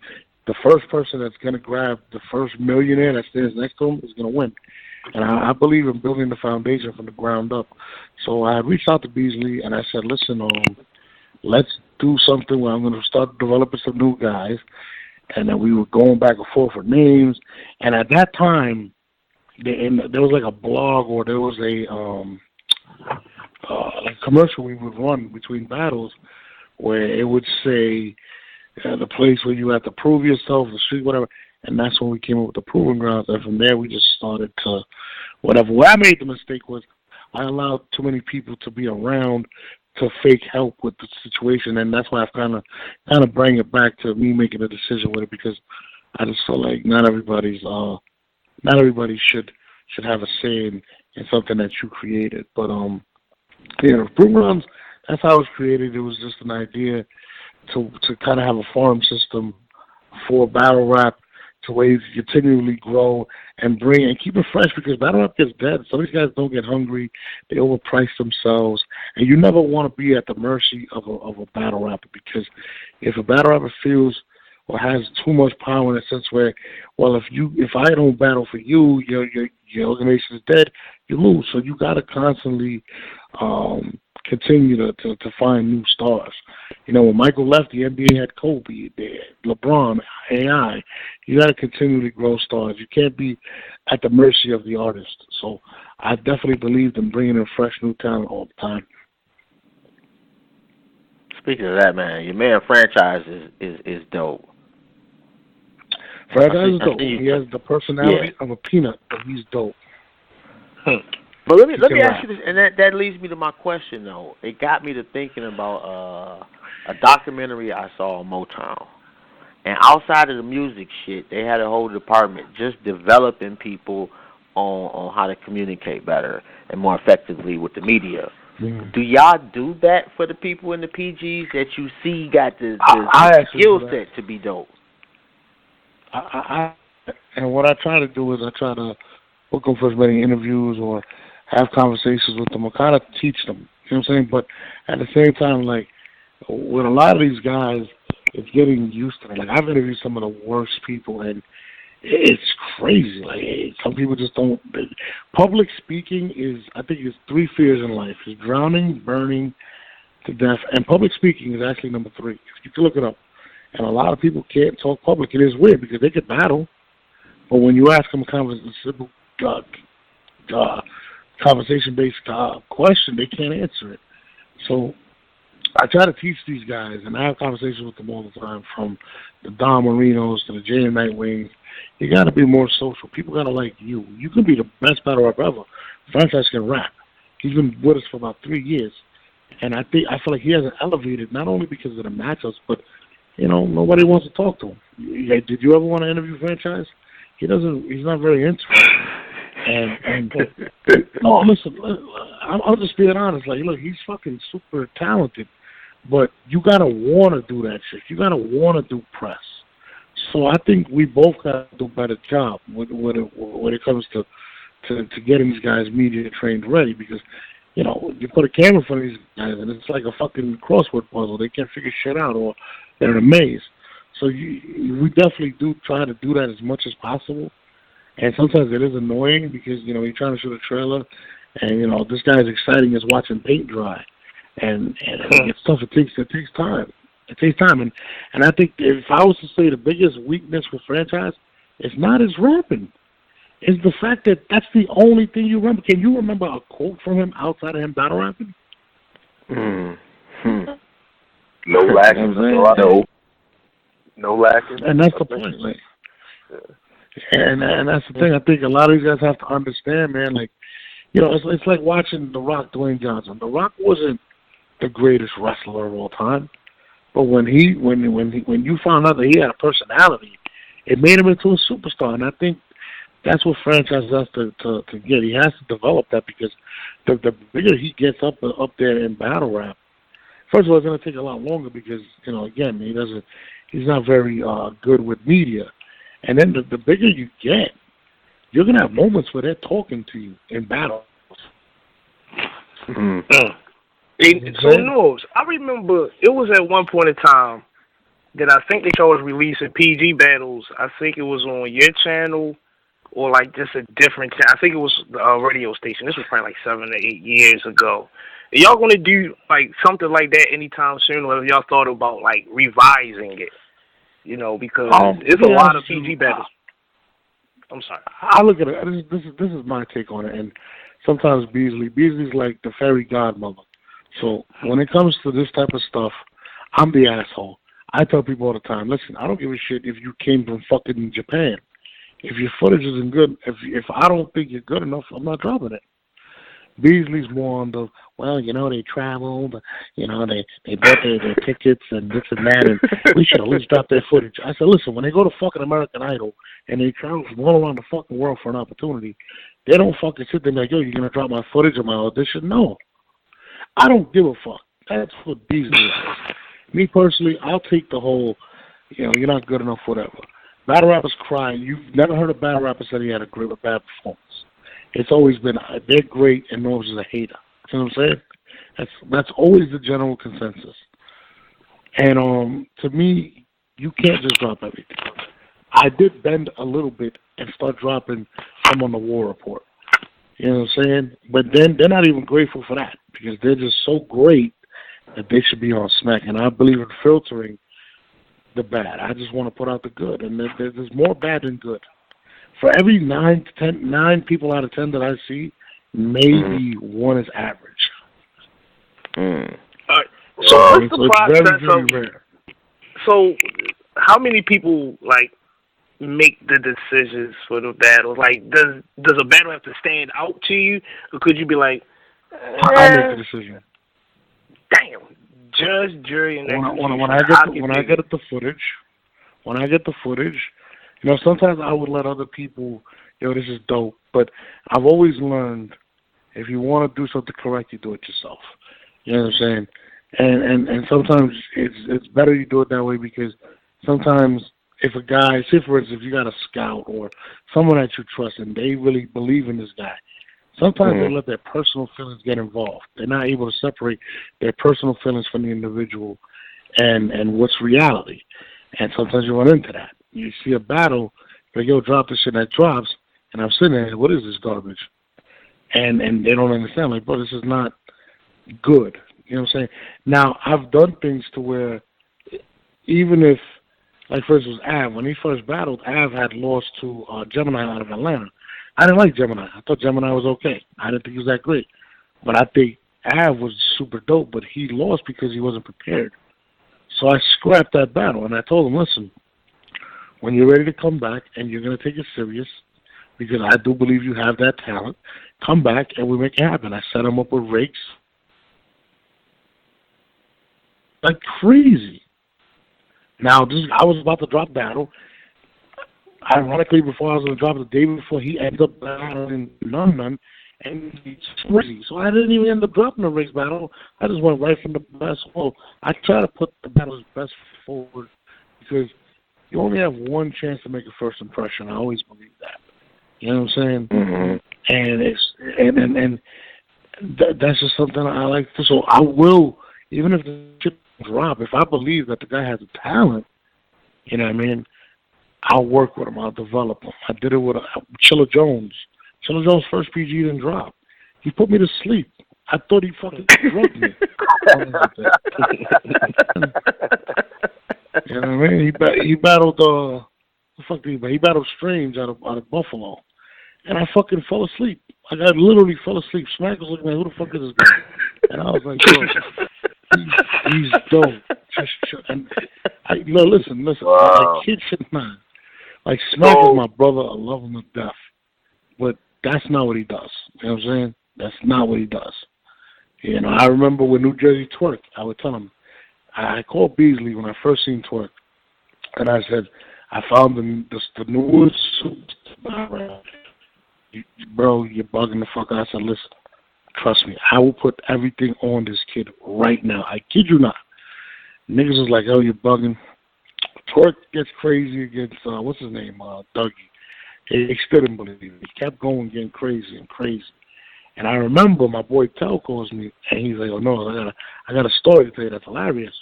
the first person that's going to grab the first millionaire that stands next to him is going to win. And I believe in building the foundation from the ground up. So I reached out to Beasley and I said, listen, let's do something where I'm going to start developing some new guys. And then we were going back and forth with names. And at that time, there was like a blog or there was a commercial we would run between battles where it would say the place where you have to prove yourself, the street, whatever. And that's when we came up with the Proving Grounds. And from there, we just started to whatever. Where I made the mistake was I allowed too many people to be around to fake help with the situation, and that's why I've kind of bring it back to me making a decision with it, because I just feel like not everybody should have a say in something that you created. But the Proving Grounds, that's how it was created. It was just an idea to kind of have a farm system for battle rap, to where you continually grow and bring and keep it fresh, because battle rap gets dead. Some of these guys don't get hungry. They overprice themselves. And you never want to be at the mercy of a battle rapper, because if a battle rapper feels or has too much power in a sense where, well, if I don't battle for you, your organization is dead, you lose. So you got to constantly continue to find new stars. You know, when Michael left, the NBA had Kobe, LeBron, AI. You got to continually grow stars. You can't be at the mercy of the artist. So I definitely believed in bringing in fresh new talent all the time. Speaking of that, man, your man Franchise is dope. Franchise is dope. He has the personality of a peanut, but he's dope. But let me ask you this, and that leads me to my question, though. It got me to thinking about a documentary I saw on Motown. And outside of the music shit, they had a whole department just developing people on how to communicate better and more effectively with the media. Mm. Do y'all do that for the people in the PGs that you see got the skill set to be dope? And what I try to do is I try to book them for as many interviews or have conversations with them or kind of teach them. You know what I'm saying? But at the same time, like, with a lot of these guys, it's getting used to it. Like, I've interviewed some of the worst people, and it's crazy. Like, some people just don't. Public speaking is, I think, it's 3 fears in life. It's drowning, burning to death, and public speaking is actually number 3. You can look it up. And a lot of people can't talk public. It is weird because they can battle, but when you ask them a simple conversation-based question, they can't answer it. So I try to teach these guys, and I have conversations with them all the time, from the Don Marinos to the Jay and Nightwing. You got to be more social. People got to like you. You can be the best battle rapper ever. Franchise can rap. He's been with us for about 3 years, and I feel like he hasn't elevated, not only because of the matchups, but nobody wants to talk to him. Did you ever want to interview Franchise? He's not very interested. And no, listen, I'll just be honest. Like, look, he's fucking super talented, but you gotta want to do that shit. You gotta want to do press. So I think we both got to do a better job when it comes to getting these guys media trained ready, because you put a camera in front of these guys and it's like a fucking crossword puzzle. They can't figure shit out, or they're in a maze. So we definitely do try to do that as much as possible. And sometimes it is annoying because, you're trying to shoot a trailer and, this guy is exciting as watching paint dry. And it's tough. It takes time. It takes time. And I think if I was to say the biggest weakness with Franchise, it's not his rapping. It's the fact that that's the only thing you remember. Can you remember a quote from him outside of him battle rapping? No lacking. No lacking. And that's the point. Like, and that's the thing. I think a lot of these guys have to understand, man. Like, it's like watching The Rock, Dwayne Johnson. The Rock wasn't the greatest wrestler of all time, but when you found out that he had a personality, it made him into a superstar. And I think that's what Franchise has to get. He has to develop that, because the bigger he gets up there in battle rap, first of all, it's going to take a lot longer because, again, he's not very good with media. And then the bigger you get, you're going to have moments where they're talking to you in battles. So, Norbes, I remember it was at one point in time that I think they started releasing PG battles. I think it was on your channel or like just a different channel. I think it was a radio station. This was probably like 7 to 8 years ago. Are y'all gonna do like something like that anytime soon, or have y'all thought about like revising it? You know, because it's a lot of PG battles. I'm sorry. I look at it. This is my take on it, and sometimes Beasley's like the fairy godmother. So when it comes to this type of stuff, I'm the asshole. I tell people all the time, listen, I don't give a shit if you came from fucking Japan. If your footage isn't good, if I don't think you're good enough, I'm not dropping it. Beasley's more on the, well, you know, they traveled, you know, they bought their tickets and this and that, and we should at least drop their footage. I said, listen, when they go to fucking American Idol and they travel from all around the fucking world for an opportunity, they don't fucking sit there and like, yo, you're going to drop my footage of my audition? No. I don't give a fuck. That's what Beasley is. Me personally, I'll take the whole, you know, you're not good enough, whatever. Battle rappers cry. You've never heard a battle rapper say he had a bad performance. It's always been, they're great and Norbes is a hater. You know what I'm saying? That's always the general consensus. And to me, you can't just drop everything. I did bend a little bit and start dropping some on the War Report. You know what I'm saying? But then they're not even grateful for that because they're just so great that they should be on Smack. And I believe in filtering the bad. I just want to put out the good. And there's more bad than good. For every 9 people out of 10 that I see, maybe one is average. So what's the process of? Rare. So how many people like make the decisions for the battle? Like, does a battle have to stand out to you, or could you be like, I make the decision. Damn, judge, jury, and execution. When I get the footage. You know, sometimes I would let other people, yo, this is dope. But I've always learned if you want to do something correct, you do it yourself. You know what I'm saying? And sometimes it's better you do it that way because sometimes if a guy, say for instance, if you got a scout or someone that you trust and they really believe in this guy, sometimes they let their personal feelings get involved. They're not able to separate their personal feelings from the individual and what's reality. And sometimes you run into that. You see a battle, like, yo, drop this shit that drops, and I'm sitting there, what is this garbage? And they don't understand, like, bro, this is not good. You know what I'm saying? Now, I've done things to where even if, like, for instance, Av, when he first battled, Av had lost to Gemini out of Atlanta. I didn't like Gemini. I thought Gemini was okay. I didn't think he was that great. But I think Av was super dope, but he lost because he wasn't prepared. So I scrapped that battle, and I told him, listen, when you're ready to come back and you're going to take it serious, because I do believe you have that talent, come back and we make it happen. I set him up with rakes like crazy. Now, I was about to drop battle. Ironically, before I was going to drop it the day before, he ended up battling none, and he's crazy. So I didn't even end up dropping the rakes battle. I just went right from the best. Well, I try to put the battle's best forward because you only have one chance to make a first impression. I always believe that. You know what I'm saying? Mm-hmm. And that's just something I like to. So I will, even if the chip drop, if I believe that the guy has a talent, you know what I mean, I'll work with him. I'll develop him. I did it with Chilla Jones. Chilla Jones' first PG didn't drop. He put me to sleep. I thought he fucking drugged me. You know what I mean? He battled he battled Strange out of Buffalo, and I fucking fell asleep. I literally fell asleep. Smack was looking like, who the fuck is this guy? And I was like, yo, he's dope. And listen. Wow. I kid you not. Like, Smack is my brother. I love him to death, but that's not what he does. You know what I'm saying? That's not what he does. You know, I remember with New Jersey Twerk, I would tell him, I called Beasley when I first seen Twerk, and I said, I found the newest suit. Bro, you're bugging the fuck out. I said, listen, trust me, I will put everything on this kid right now. I kid you not. Niggas was like, oh, you're bugging. Twerk gets crazy against, what's his name, Dougie. He still didn't believe it. He kept going, getting crazy and crazy. And I remember my boy Tel calls me, and he's like, oh, no, I got a story to tell you that's hilarious.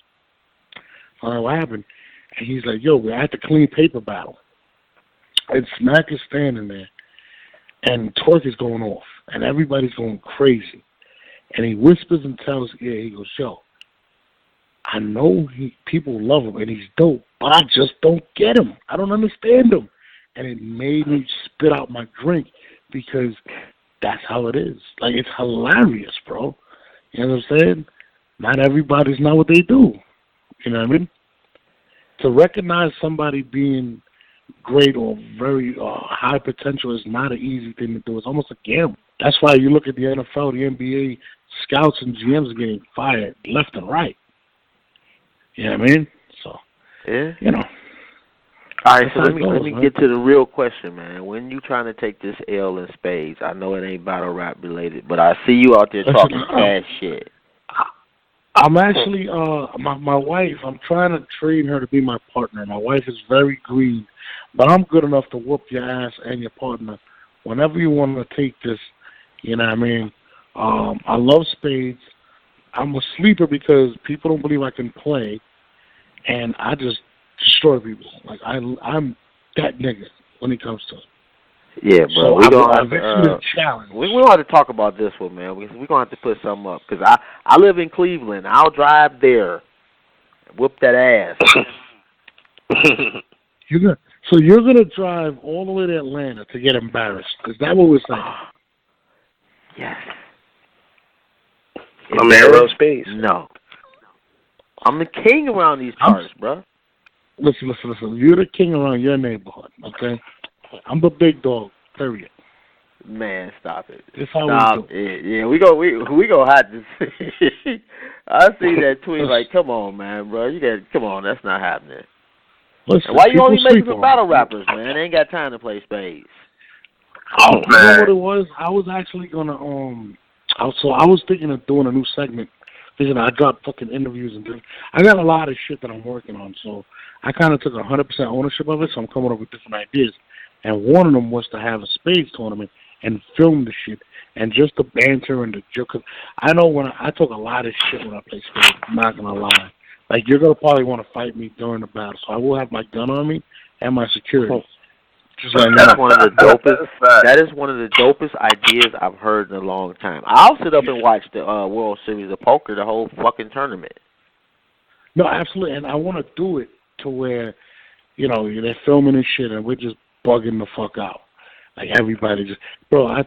What happened? And he's like, yo, we're at the clean paper battle. And Smack is standing there, and Twerk is going off, and everybody's going crazy. And he whispers and tells ear, he goes, yo, I know people love him, and he's dope, but I just don't get him. I don't understand him. And it made me spit out my drink because that's how it is. Like, it's hilarious, bro. You know what I'm saying? Not everybody's not what they do. You know what I mean? To recognize somebody being great or very high potential is not an easy thing to do. It's almost a gamble. That's why you look at the NFL, the NBA, scouts and GMs are getting fired left and right. You know what I mean? So, yeah. You know. All right, so let me get to the real question, man. When you trying to take this L in spades? I know it ain't battle rap related, but I see you out there talking cash shit. I'm actually, my wife, I'm trying to train her to be my partner. My wife is very green, but I'm good enough to whoop your ass and your partner whenever you want to take this. You know what I mean? I love spades. I'm a sleeper because people don't believe I can play, and I just destroy people. Like, I'm that nigga when it comes to it. Yeah, bro. So we're going to challenge. We don't have to talk about this one, man. We're going to have to put something up. Because I live in Cleveland. I'll drive there. Whoop that ass. You're going to drive all the way to Atlanta to get embarrassed. Is that what we're saying? Yes. I'm in real space. No. I'm the king around these parts, bro. Listen. You're the king around your neighborhood, okay? I'm the big dog, period. Man, stop it. This how we do it. Yeah, we go have to see. I see that tweet like, come on, man, bro. Come on, that's not happening. Listen, why you only making for battle rappers, man? They ain't got time to play spades. Oh, man. You know what it was? I was actually gonna I was thinking of doing a new segment. Because I got fucking interviews and things. I got a lot of shit that I'm working on, so I kind of took 100% ownership of it, so I'm coming up with different ideas. And one of them was to have a spades tournament and film the shit and just the banter and the joke. Cause I know when I talk a lot of shit when I play spades. I'm not gonna lie. Like, you're gonna probably want to fight me during the battle, so I will have my gun on me and my security. That's one of the dopest. That is one of the dopest ideas I've heard in a long time. I'll sit up and watch the World Series of Poker, the whole fucking tournament. No, absolutely, and I want to do it to where, you know, they're filming and shit, and we're just bugging the fuck out. Like, everybody just, bro, I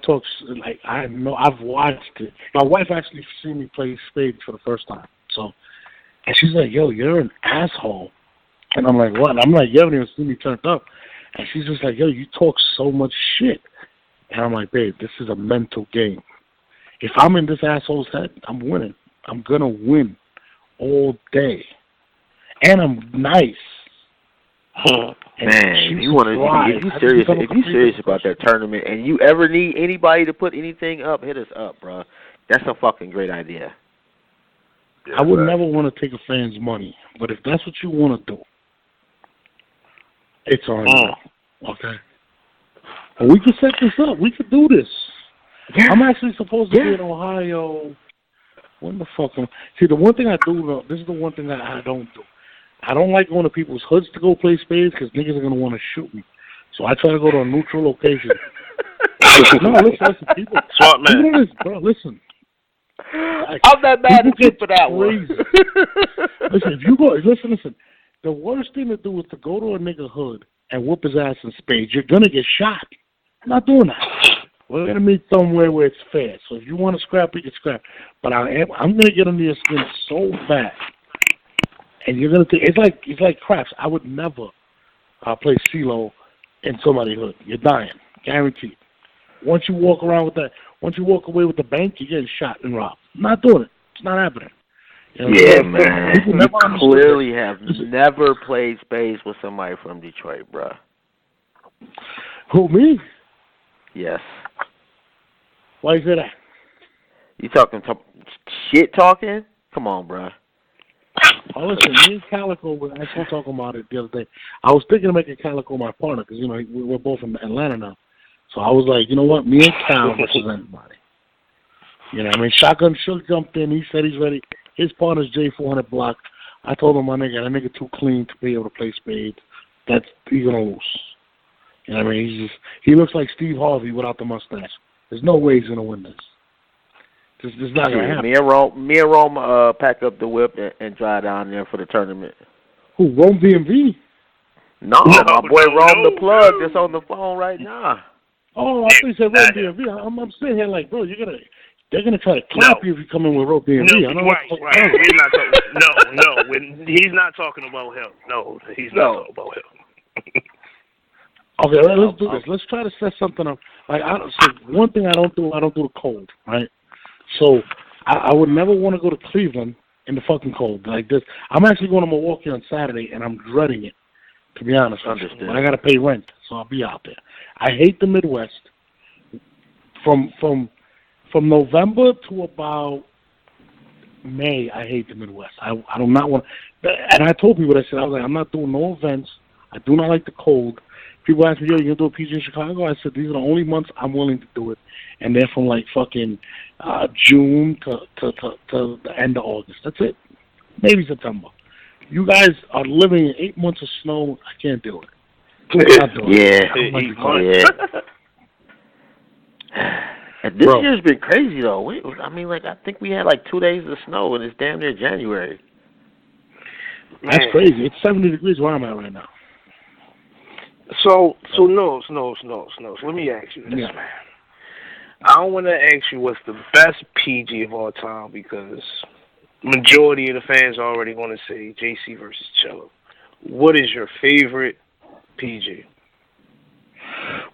know, I've watched it. My wife actually seen me play spades for the first time. So, and she's like, yo, you're an asshole. And I'm like, what? And I'm like, you haven't even seen me turned up. And she's just like, yo, you talk so much shit. And I'm like, babe, this is a mental game. If I'm in this asshole's head, I'm winning. I'm going to win all day. And I'm nice. Man, if you serious about that tournament and you ever need anybody to put anything up, hit us up, bro. That's a fucking great idea. I would never want to take a fan's money, but if that's what you want to do, it's on you. Okay? And we can set this up. We could do this. Yeah. I'm actually supposed to be in Ohio. When the fuck see, the one thing I do, though, this is the one thing that I don't do. I don't like going to people's hoods to go play spades because niggas are going to want to shoot me. So I try to go to a neutral location. No, listen, people. Smart man. Listen, bro, listen. I'm not mad at you for that one. Listen, if you go, listen. The worst thing to do is to go to a nigga hood and whoop his ass in spades. You're going to get shot. I'm not doing that. We're going to meet somewhere where it's fair. So if you want to scrap, we can scrap. But I'm going to get under your skin so bad. And you're going to think, it's like craps. I would never play CeeLo in somebody's hood. You're dying. Guaranteed. Once you walk around with that, once you walk away with the bank, you're getting shot and robbed. I'm not doing it. It's not happening. You know, yeah, man. You clearly have never played spades with somebody from Detroit, bro. Who, me? Yes. Why you say that? You talking shit talking? Come on, bro. Oh, listen, me and Calico were actually talking about it the other day. I was thinking of making Calico my partner because, you know, we're both in Atlanta now. So I was like, you know what? Me and Cal versus anybody. You know what I mean? Shotgun Shook jumped in. He said he's ready. His partner's J400 Block. I told him, my nigga, that nigga too clean to be able to play spades. He's gonna lose. You know what I mean? He looks like Steve Harvey without the mustache. There's no way he's gonna win this. This not gonna happen. Me and Rome pack up the whip and drive down there for the tournament. Who, Rome DMV? No, my boy Rome the plug that's on the phone right now. Oh, I thought you said Rome DMV. I'm sitting here like, bro, they're gonna try to clap you if you come in with Rome DMV. Right. We're not talking. He's not talking about him. No, he's not talking about him. Okay, let's do this. Let's try to set something up. Like, so one thing I don't do the cold, right? So I would never want to go to Cleveland in the fucking cold like this. I'm actually going to Milwaukee on Saturday, and I'm dreading it, to be honest. But I got to pay rent, so I'll be out there. I hate the Midwest. From November to about May, I hate the Midwest. I do not want. And I told people that shit. I was like, I'm not doing no events. I do not like the cold. People ask me, yo, you gonna do a PG in Chicago? I said, these are the only months I'm willing to do it. And they're from like fucking June to the end of August. That's it. Maybe September. You guys are living in 8 months of snow. I can't do it. And this year's been crazy though. I think we had like 2 days of snow and it's damn near January. That's crazy. It's 70 degrees where I'm at right now. So no. Let me ask you this, man. I want to ask you what's the best PG of all time because majority of the fans are already going to say JC versus Cello. What is your favorite PG?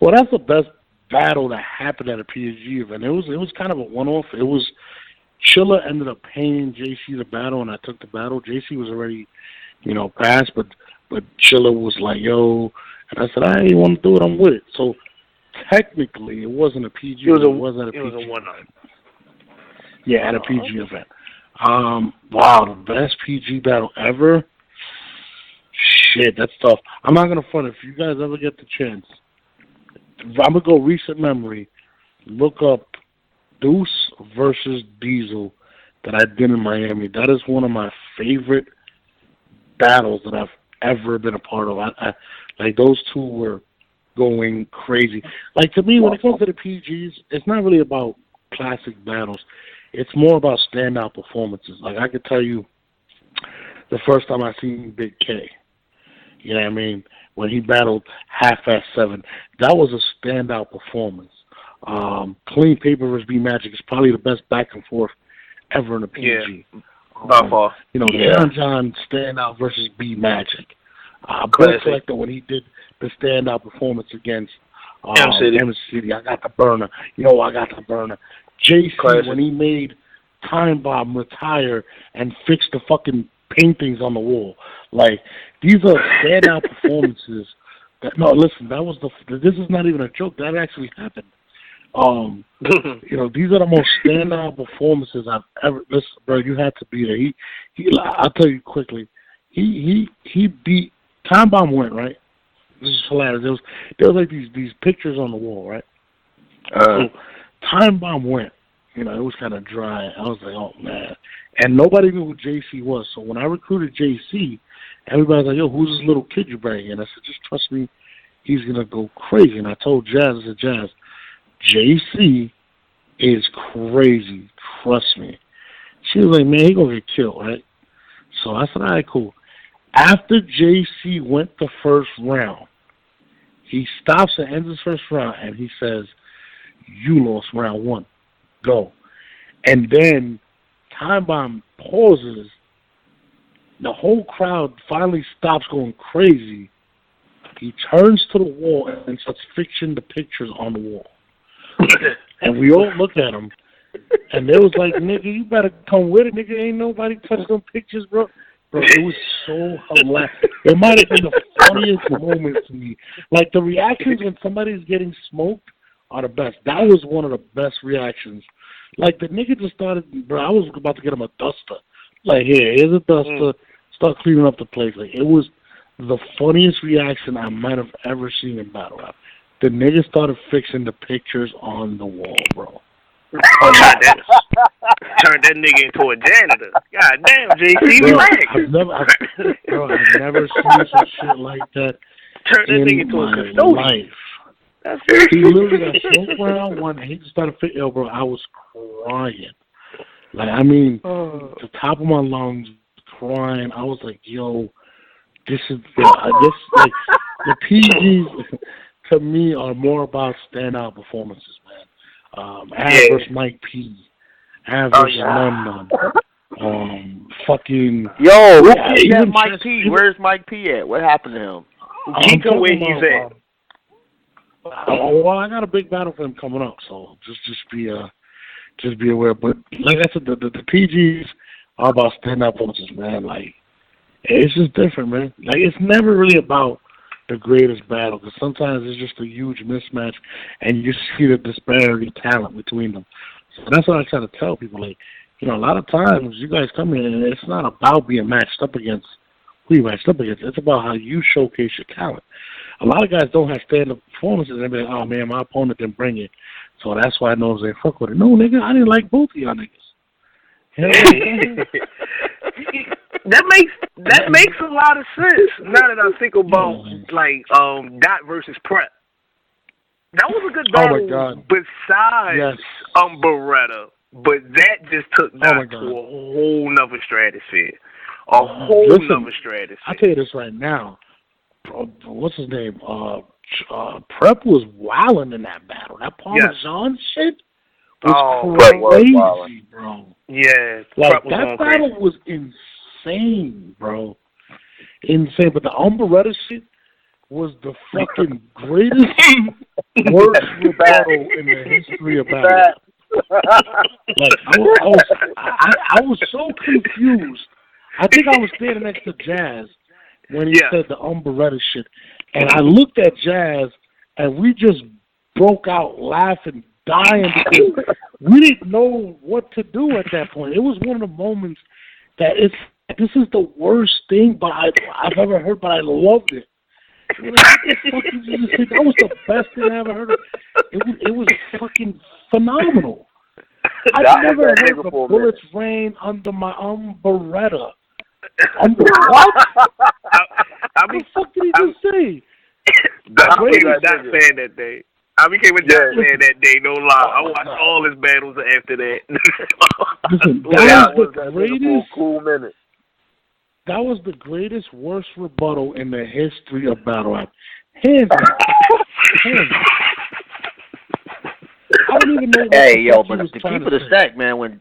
Well, that's the best battle that happened at a PG event. It was kind of a one-off. It was Chilla ended up paying JC the battle, and I took the battle. JC was already, passed, but Chilla was like, yo, and I said, I ain't want to do it. I'm with it. So technically, it wasn't a PG. It was a one-on. Yeah, at a PG event. Wow, the best PG battle ever. Shit, that's tough. I'm not gonna front. If you guys ever get the chance, I'm gonna go recent memory. Look up Deuce versus Diesel that I did in Miami. That is one of my favorite battles that I've ever been a part of. I like those two were going crazy. Like to me, when it comes to the PGs, it's not really about classic battles. It's more about standout performances. Like I could tell you, the first time I seen Big K, you know what I mean, when he battled Half-Ass 7, that was a standout performance. Clean Paper versus B Magic is probably the best back and forth ever in a PG. By far. John standout versus B Magic. Bill Collector when he did the standout performance against M City. I got the burner. I got the burner. JC when he made Time Bomb retire and fix the fucking paintings on the wall. Like these are standout performances. This is not even a joke. That actually happened. These are the most standout performances I've ever. Listen, bro, you had to be there. I'll tell you quickly. He beat Time Bomb went right. This is hilarious. There was like these pictures on the wall, right? So Time Bomb went. It was kind of dry. I was like, oh man, and nobody knew who JC was. So when I recruited JC, everybody's like, yo, who's this little kid you bringing? And I said, just trust me, he's gonna go crazy. And I told Jazz, I said, Jazz, JC is crazy. Trust me. She was like, man, he gonna get killed, right? So I said, all right, cool. After JC went the first round, he stops and ends his first round, and he says, you lost round one. Go. And then Time Bomb pauses. The whole crowd finally stops going crazy. He turns to the wall and starts fixing the pictures on the wall. And we all look at him, and they was like, nigga, you better come with it, nigga. Ain't nobody touched them pictures, bro. Bro, it was so hilarious. It might have been the funniest moment to me. Like, the reactions when somebody's getting smoked are the best. That was one of the best reactions. Like, the nigga just started, bro, I was about to get him a duster. Like, here's a duster. Start cleaning up the place. Like, it was the funniest reaction I might have ever seen in battle rap. The nigga started fixing the pictures on the wall, bro. turned that nigga into a janitor. God damn, JC, relax. I've never seen some shit like that. Turned that nigga into a custodian. That's he literally got smoked round one. And he just started fit. Yo, bro, I was crying. Like, I mean, the top of my lungs, crying. I was like, yo, this like the PGs to me are more about standout performances, man. Av versus Mike P. Av versus None. Fucking. Yo, who got Mike P? Where's Mike P at? What happened to him? Keep him where he's at. Well, I got a big battle for him coming up, so just be aware. But like I said, the PGs are about standout performances, man. Like, it's just different, man. Like, it's never really about the greatest battle, because sometimes it's just a huge mismatch, and you see the disparity talent between them. So that's what I try to tell people. Like, you know, a lot of times you guys come in, and it's not about being matched up against who you matched up against. It's about how you showcase your talent. A lot of guys don't have stand-up performances, and they're like, oh, man, my opponent didn't bring it, so that's why I know they fuck with it. No, nigga, I didn't like both of y'all niggas. That makes a lot of sense. Now that I think about like Dot versus Prep, that was a good battle. Oh my God. Besides Beretta, but that just took Dot to a whole nother stratosphere. Nother stratosphere. I'll tell you this right now. What's his name? Prep was wilding in that battle. That Parmesan shit was crazy, bro. Yeah, like that battle was insane, bro. Insane. But the Umberetta shit was the fucking greatest, worst battle in the history of battle. Like I was so confused. I think I was standing next to Jazz when he said the Umberetta shit, and I looked at Jazz, and we just broke out laughing, dying, because we didn't know what to do at that point. It was one of the moments that this is the worst thing I've ever heard, but I loved it. Like, what the fuck did you just say? That was the best thing I ever heard of. It was fucking phenomenal. I've never heard the bullets rain under my Beretta. What? What the fuck did he just say? I became a Dot fan that day. I became a Dot fan that day, no lie. I watched all his battles after that. Listen, that was the greatest cool minute. That was the greatest, worst rebuttal in the history of battle rap. Hands down. I don't even know. Hey, yo, but to keep it a stack, man, when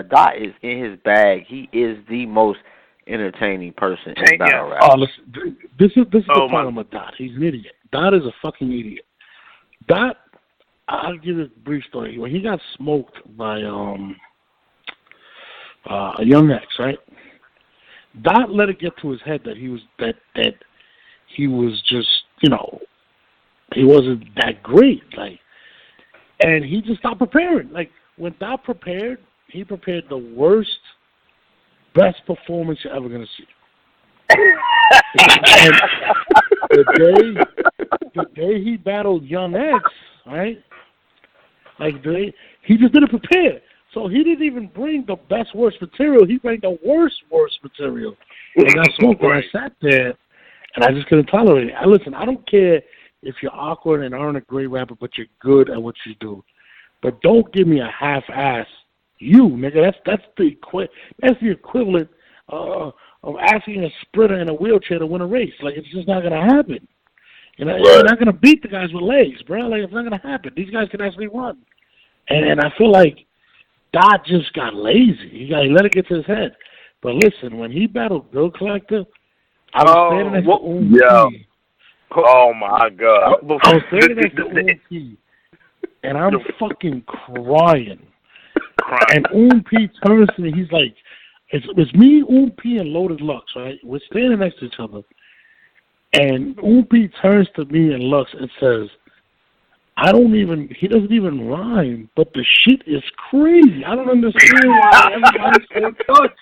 Dot is in his bag, he is the most entertaining person in battle rap. Oh, listen, this is the problem with Dot. He's an idiot. Dot is a fucking idiot. Dot, I'll give you a brief story. When he got smoked by a Young X, right? Dot let it get to his head that he was just, you know, he wasn't that great, like, and he just stopped preparing. Like, when Dot prepared, he prepared the worst, best performance you're ever gonna see. And the day he battled Young X, right? Like, he just didn't prepare. So he didn't even bring the best, worst material. He bring the worst material. And I smoked and I sat there, and I just couldn't tolerate it. Listen, I don't care if you're awkward and aren't a great rapper, but you're good at what you do. But don't give me a half-ass you, nigga. That's the equivalent of asking a sprinter in a wheelchair to win a race. Like, it's just not gonna happen. You're not gonna beat the guys with legs, bro. Like, it's not gonna happen. These guys can actually run. And I feel like Dot just got lazy. He let it get to his head. But listen, when he battled Bill Collector, I was standing next to P. Oh my God! I was standing next to P, and I'm fucking crying. And P turns to me. He's like, "It's me, P, and Loaded Lux, right? We're standing next to each other." And P turns to me and Lux and says, he doesn't even rhyme, but the shit is crazy. I don't understand why everybody's so nuts.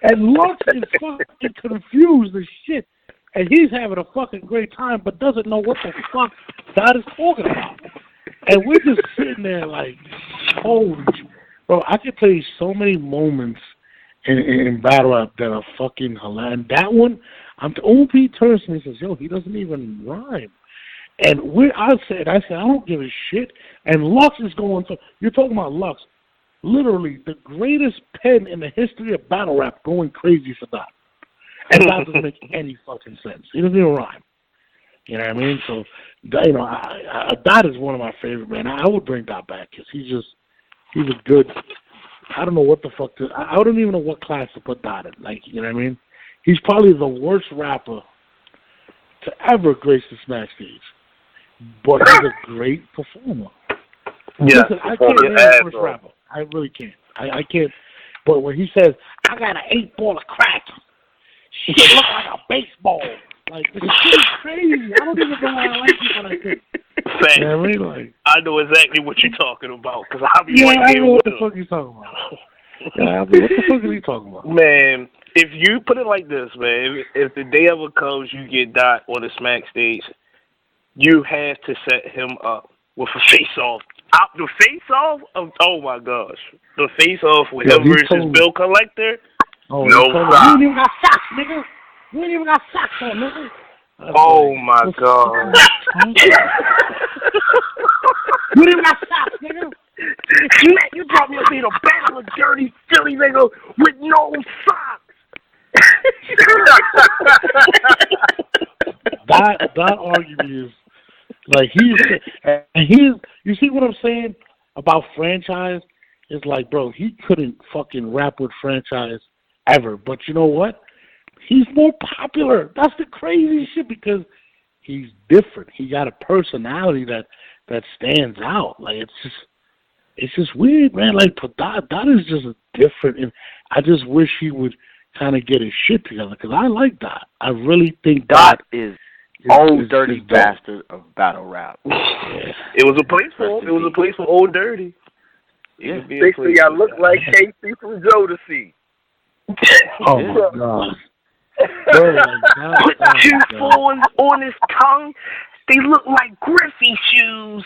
And Lux is fucking confused as shit. And he's having a fucking great time, but doesn't know what the fuck Dot is talking about. And we're just sitting there like, holy. bro, I could tell you so many moments in battle rap that are fucking hilarious. And that one, OP turns to me and says, yo, he doesn't even rhyme. And I said, I don't give a shit. And Lux is going to, you're talking about Lux, literally the greatest pen in the history of battle rap going crazy for Dot. And that doesn't make any fucking sense. He doesn't even rhyme. You know what I mean? So, you know, Dot is one of my favorite, man. I would bring Dot back because he's a good, I don't know what the fuck I don't even know what class to put Dot in. Like, you know what I mean? He's probably the worst rapper to ever grace the Smack stage. But he's a great performer. Yeah, listen, I can't name the worst rapper. I really can't. I can't. But when he says, I got an 8-ball of crack, shit look like a baseball. Like, this shit is crazy. I don't even know why I like people like this. You know what I mean? Like, I know exactly what you're talking about, because I'll be right I there know with what the fuck you talking about. What the fuck are you talking about? Man, if you put it like this, man, if the day ever comes you get Dot on the Smack stage, you have to set him up with a face-off. The face-off of, oh my gosh, the face-off with him versus Bill Collector. Oh, no, you ain't even got socks, nigga. You ain't even got socks on, nigga. Oh my god. You ain't even got socks, nigga. You brought me up here to battle a dirty Philly nigga with no socks. That argument is like he's you see what I'm saying about Franchise? It's like, bro, he couldn't fucking rap with Franchise ever. But you know what? He's more popular. That's the crazy shit because he's different. He got a personality that stands out. Like it's just weird, man. Like that is just different, and I just wish he would kind of get his shit together because I like that. I really think Dot is old dirty bastard of battle rap. Yeah. It was a place for him. It was a place for old dirty. Yeah. They say I look like Casey from Jodeci. Oh my god. Bro, put 2 phones on his tongue. They look like Griffey shoes.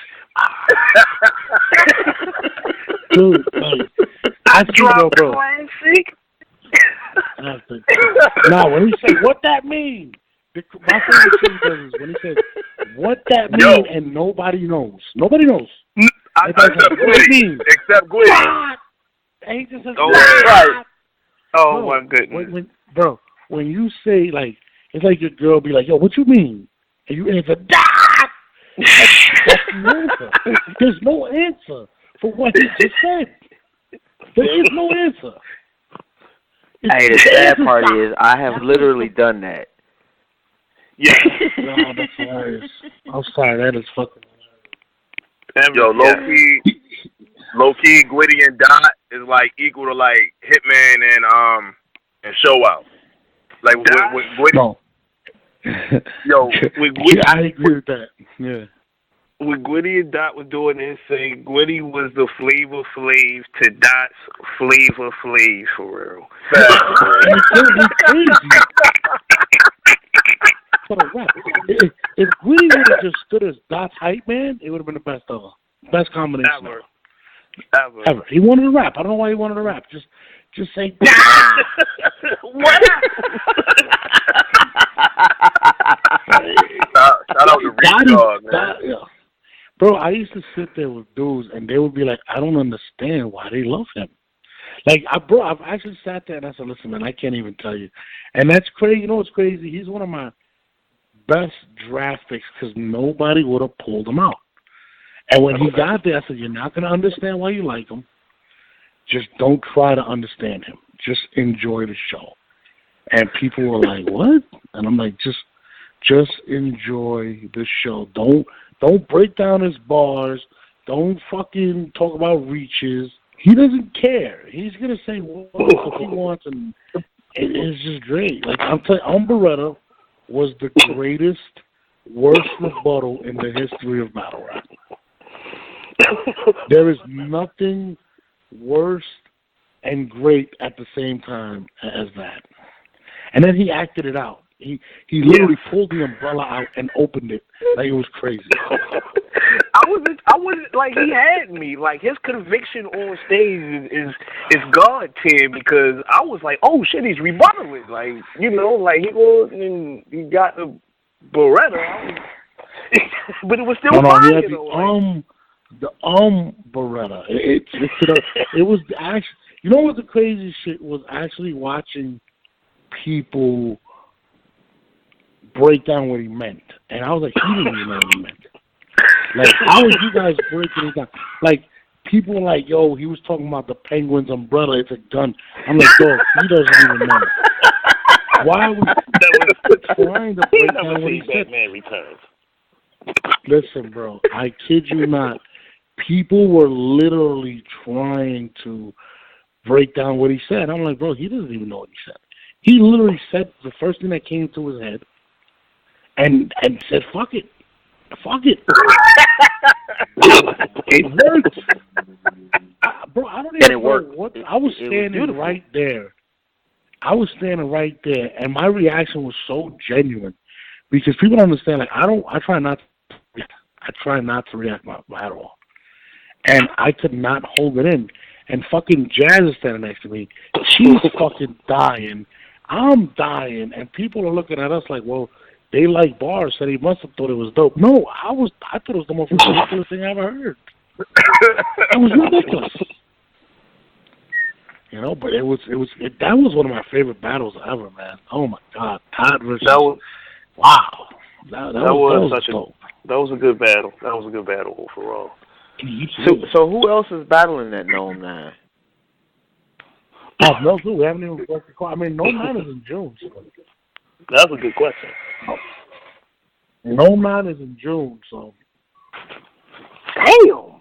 Dude, like, I dropped classic. Now, when he said, what that mean? My favorite thing he does is when he says, what that mean, and nobody knows. Nobody knows. Except Gwitty. Except Gwitty. And he just says, right. Oh, my goodness. When you say, like, it's like your girl be like, yo, what you mean? And you answer, Dot! That's the answer. There's no answer for what he just said. There is no answer. Hey, the sad part is I have literally done that. Yeah. No, that's hilarious. I'm sorry, that is fucking hilarious. Yo, low-key, Gwitty and Dot is like equal to like Hitman and Show Out. Like with Gwitty. No. Yo, I agree with that. Yeah. When Gwitty and Dot were doing this thing, Gwitty was the Flavor Flav to Dot's Flavor Flav, for real. If Gwitty would have just stood as Dot's hype man, it would have been the best ever. Best combination ever. He wanted to rap. I don't know why he wanted to rap. Just say, what? Shout out to Reed Dog, man. Bro, I used to sit there with dudes, and they would be like, I don't understand why they love him. Like, I've actually sat there and I said, listen, man, I can't even tell you. And that's crazy. You know what's crazy? He's one of my best draft picks because nobody would have pulled him out. And when he got there, I said, you're not going to understand why you like him. Just don't try to understand him. Just enjoy the show. And people were like, what? And I'm like, just enjoy the show. Don't break down his bars. Don't fucking talk about reaches. He doesn't care. He's gonna say what he wants, and it's just great. Like I'm telling you, Umberetta was the greatest, worst rebuttal in the history of battle rap. There is nothing worse and great at the same time as that. And then he acted it out. He literally pulled the umbrella out and opened it like it was crazy. I wasn't like he had me. Like his conviction on stage is God tier because I was like, oh shit, he's rebuttaling. Like like he goes and he got the Beretta, but it was still fire though. The Beretta. It was actually. You know what the crazy shit was? Actually watching people break down what he meant, and I was like, he didn't even know what he meant. Like, how are you guys breaking it down? Like, people were like, yo, he was talking about the Penguin's umbrella. It's a gun. I'm like, dog, he doesn't even know. Why was trying to break down what he said? Batman Returns. Listen, bro, I kid you not. People were literally trying to break down what he said. I'm like, bro, he doesn't even know what he said. He literally said the first thing that came to his head and said, fuck it. Fuck it. It worked. Bro, I don't even know what. I was standing right there. And my reaction was so genuine because people don't understand. Like, I try not to react at all. And I could not hold it in. And fucking Jazz is standing next to me. She's fucking dying. I'm dying. And people are looking at us like, well, they like bars, so they must have thought it was dope. No, I thought it was the most ridiculous thing I ever heard. It was ridiculous. But that was one of my favorite battles ever, man. Oh my God. Todd versus wow. That was dope. That was a good battle. That was a good battle overall. So who else is battling that Gnome 9? Oh, no, dude, we haven't even worked the call. I mean, Gnome 9 is in June. So. That's a good question. Gnome 9 is in June, so. Damn.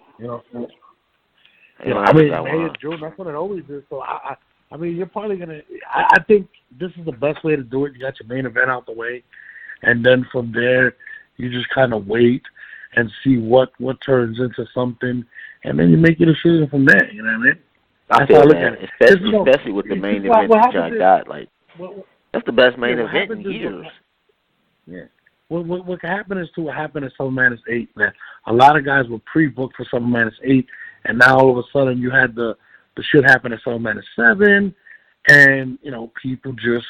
I mean, May and June, that's what it always is. So, I mean, you're probably going to. I think this is the best way to do it. You got your main event out the way, and then from there, you just kind of wait and see what turns into something, and then you make your decision from there. You know what I mean? I feel that, especially with the main event that John got. Like, that's the best main event in years. Yeah. What can happen is what happened at Summer Madness 8, man. A lot of guys were pre-booked for Summer Madness 8, and now all of a sudden you had the shit happen at Summer Madness 7, and people just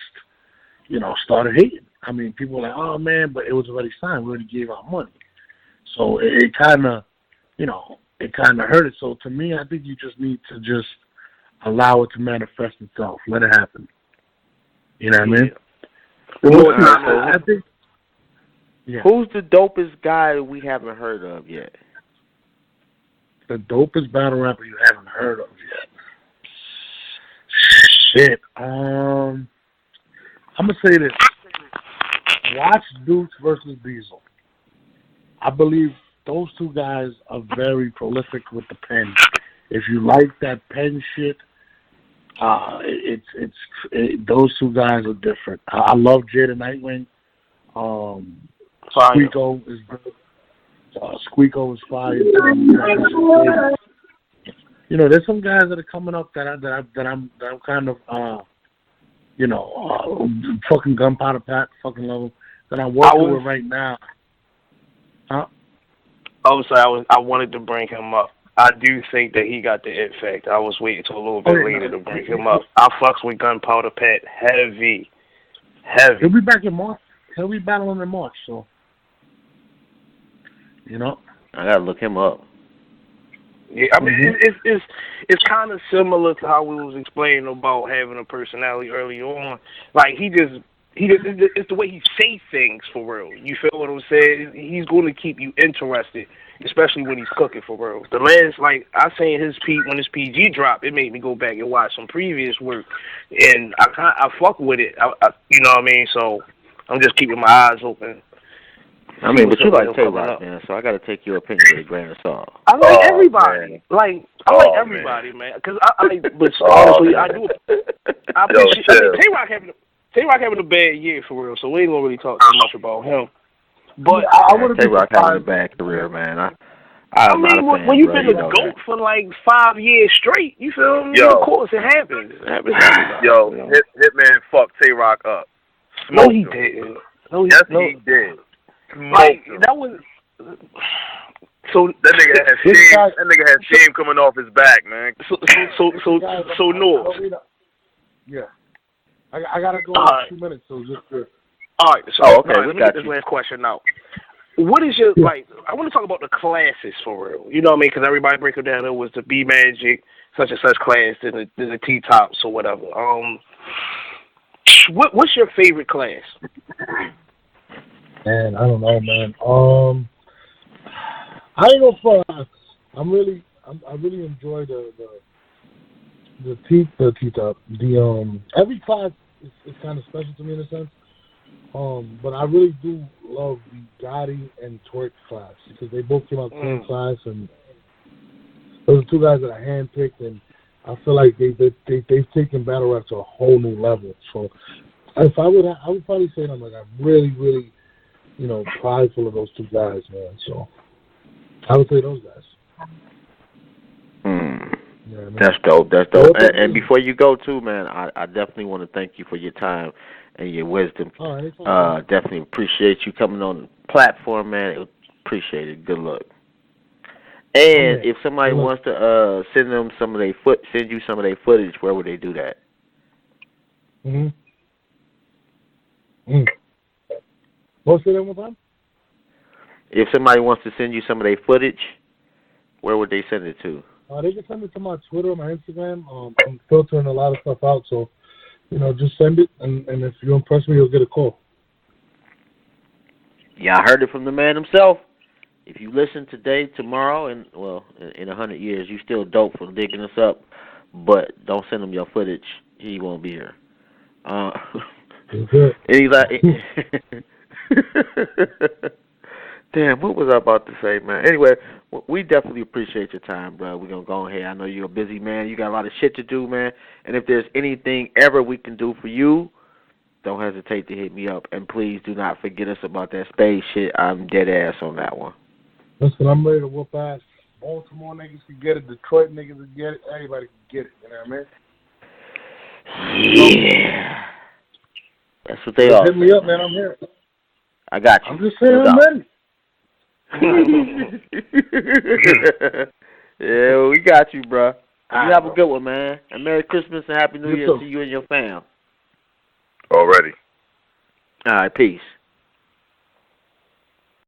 started hating. I mean, people were like, oh man, but it was already signed. We already gave out money. So it kind of, hurt it. So to me, I think you just need to just allow it to manifest itself. Let it happen. You know what I mean? I think. Yeah. Who's the dopest guy we haven't heard of yet? The dopest battle rapper you haven't heard of yet? Shit. I'm gonna say this. Watch Dukes versus Diesel. I believe those two guys are very prolific with the pen. If you like that pen shit, those two guys are different. I love Jada Nightwing. Squeako is good. Squeako is fire. There's some guys that are coming up that I'm kind of fucking Gunpowder Pat, fucking love them, that I'm working with right now. Huh? I'm sorry, I wanted to bring him up. I do think that he got the it fact. I was waiting till a little bit later to bring him up. I fucks with Gunpowder Pat heavy. He'll be back in March. He'll be battling in March, so. I gotta look him up. Yeah, I mean, it's kind of similar to how we was explaining about having a personality early on. Like, it's the way he say things for real. You feel what I'm saying? He's going to keep you interested, especially when he's cooking for real. The last, like, I seen when his PG dropped, it made me go back and watch some previous work, and I fuck with it. You know what I mean? So I'm just keeping my eyes open. I mean, but you like Tay-Rock, man, so I got to take your opinion with a grain of salt. I like everybody. Man. I like everybody, man. Because but honestly, I do. I appreciate Tay-Rock having a bad year for real, so we ain't gonna really talk too much about him. But I want to Tay-Rock having a bad career, man. I mean, when you've been a GOAT for like 5 years straight, you feel me? Of course, it happens. Hitman fucked Tay-Rock up. No, he didn't. Yes, he did. Like, that was... So that nigga had steam coming off his back, man. So Norbes. Yeah. I gotta go in 2 minutes, so just. All right. So okay. Let me get this last question out. What is your like? I want to talk about the classes for real. You know what I mean? Because everybody break it down. It was the B Magic, such and such class, then the T Tops or whatever. What's your favorite class? Man, I don't know, man. I ain't go for. I really enjoy the T Top. Every class is kind of special to me in a sense. But I really do love the Gotti and Twerk class because they both came out the same class, and those are two guys that I handpicked, and I feel like they've taken battle rap to a whole new level. So if I would probably say I'm really, really, prideful of those two guys, man. So I would say those guys. Yeah, man. That's dope. And before you go, too, man, I definitely want to thank you for your time and your wisdom. Definitely appreciate you coming on the platform, man. Appreciate it. Good luck. And if somebody wants to send you some of their footage, where would they do that? What's it one more time? If somebody wants to send you some of their footage, where would they send it to? They can send it to my Twitter or my Instagram. I'm filtering a lot of stuff out, so just send it, and if you impress me, you'll get a call. Yeah, I heard it from the man himself. If you listen today, tomorrow, and in 100 years, you still dope for digging us up, but don't send him your footage. He won't be here. Damn, what was I about to say, man? Anyway, we definitely appreciate your time, bro. We're going to go ahead. I know you're a busy man. You got a lot of shit to do, man. And if there's anything ever we can do for you, don't hesitate to hit me up. And please do not forget us about that space shit. I'm dead ass on that one. Listen, I'm ready to whoop ass. Baltimore niggas can get it. Detroit niggas can get it. Anybody can get it. You know what I mean? Yeah. That's what they are. Hit me up, man. I'm here. I got you. I'm just saying I'm ready. Yeah, we got you, bro. You have a good one, man. And Merry Christmas and Happy New Year to you and your fam. Already. All right, peace.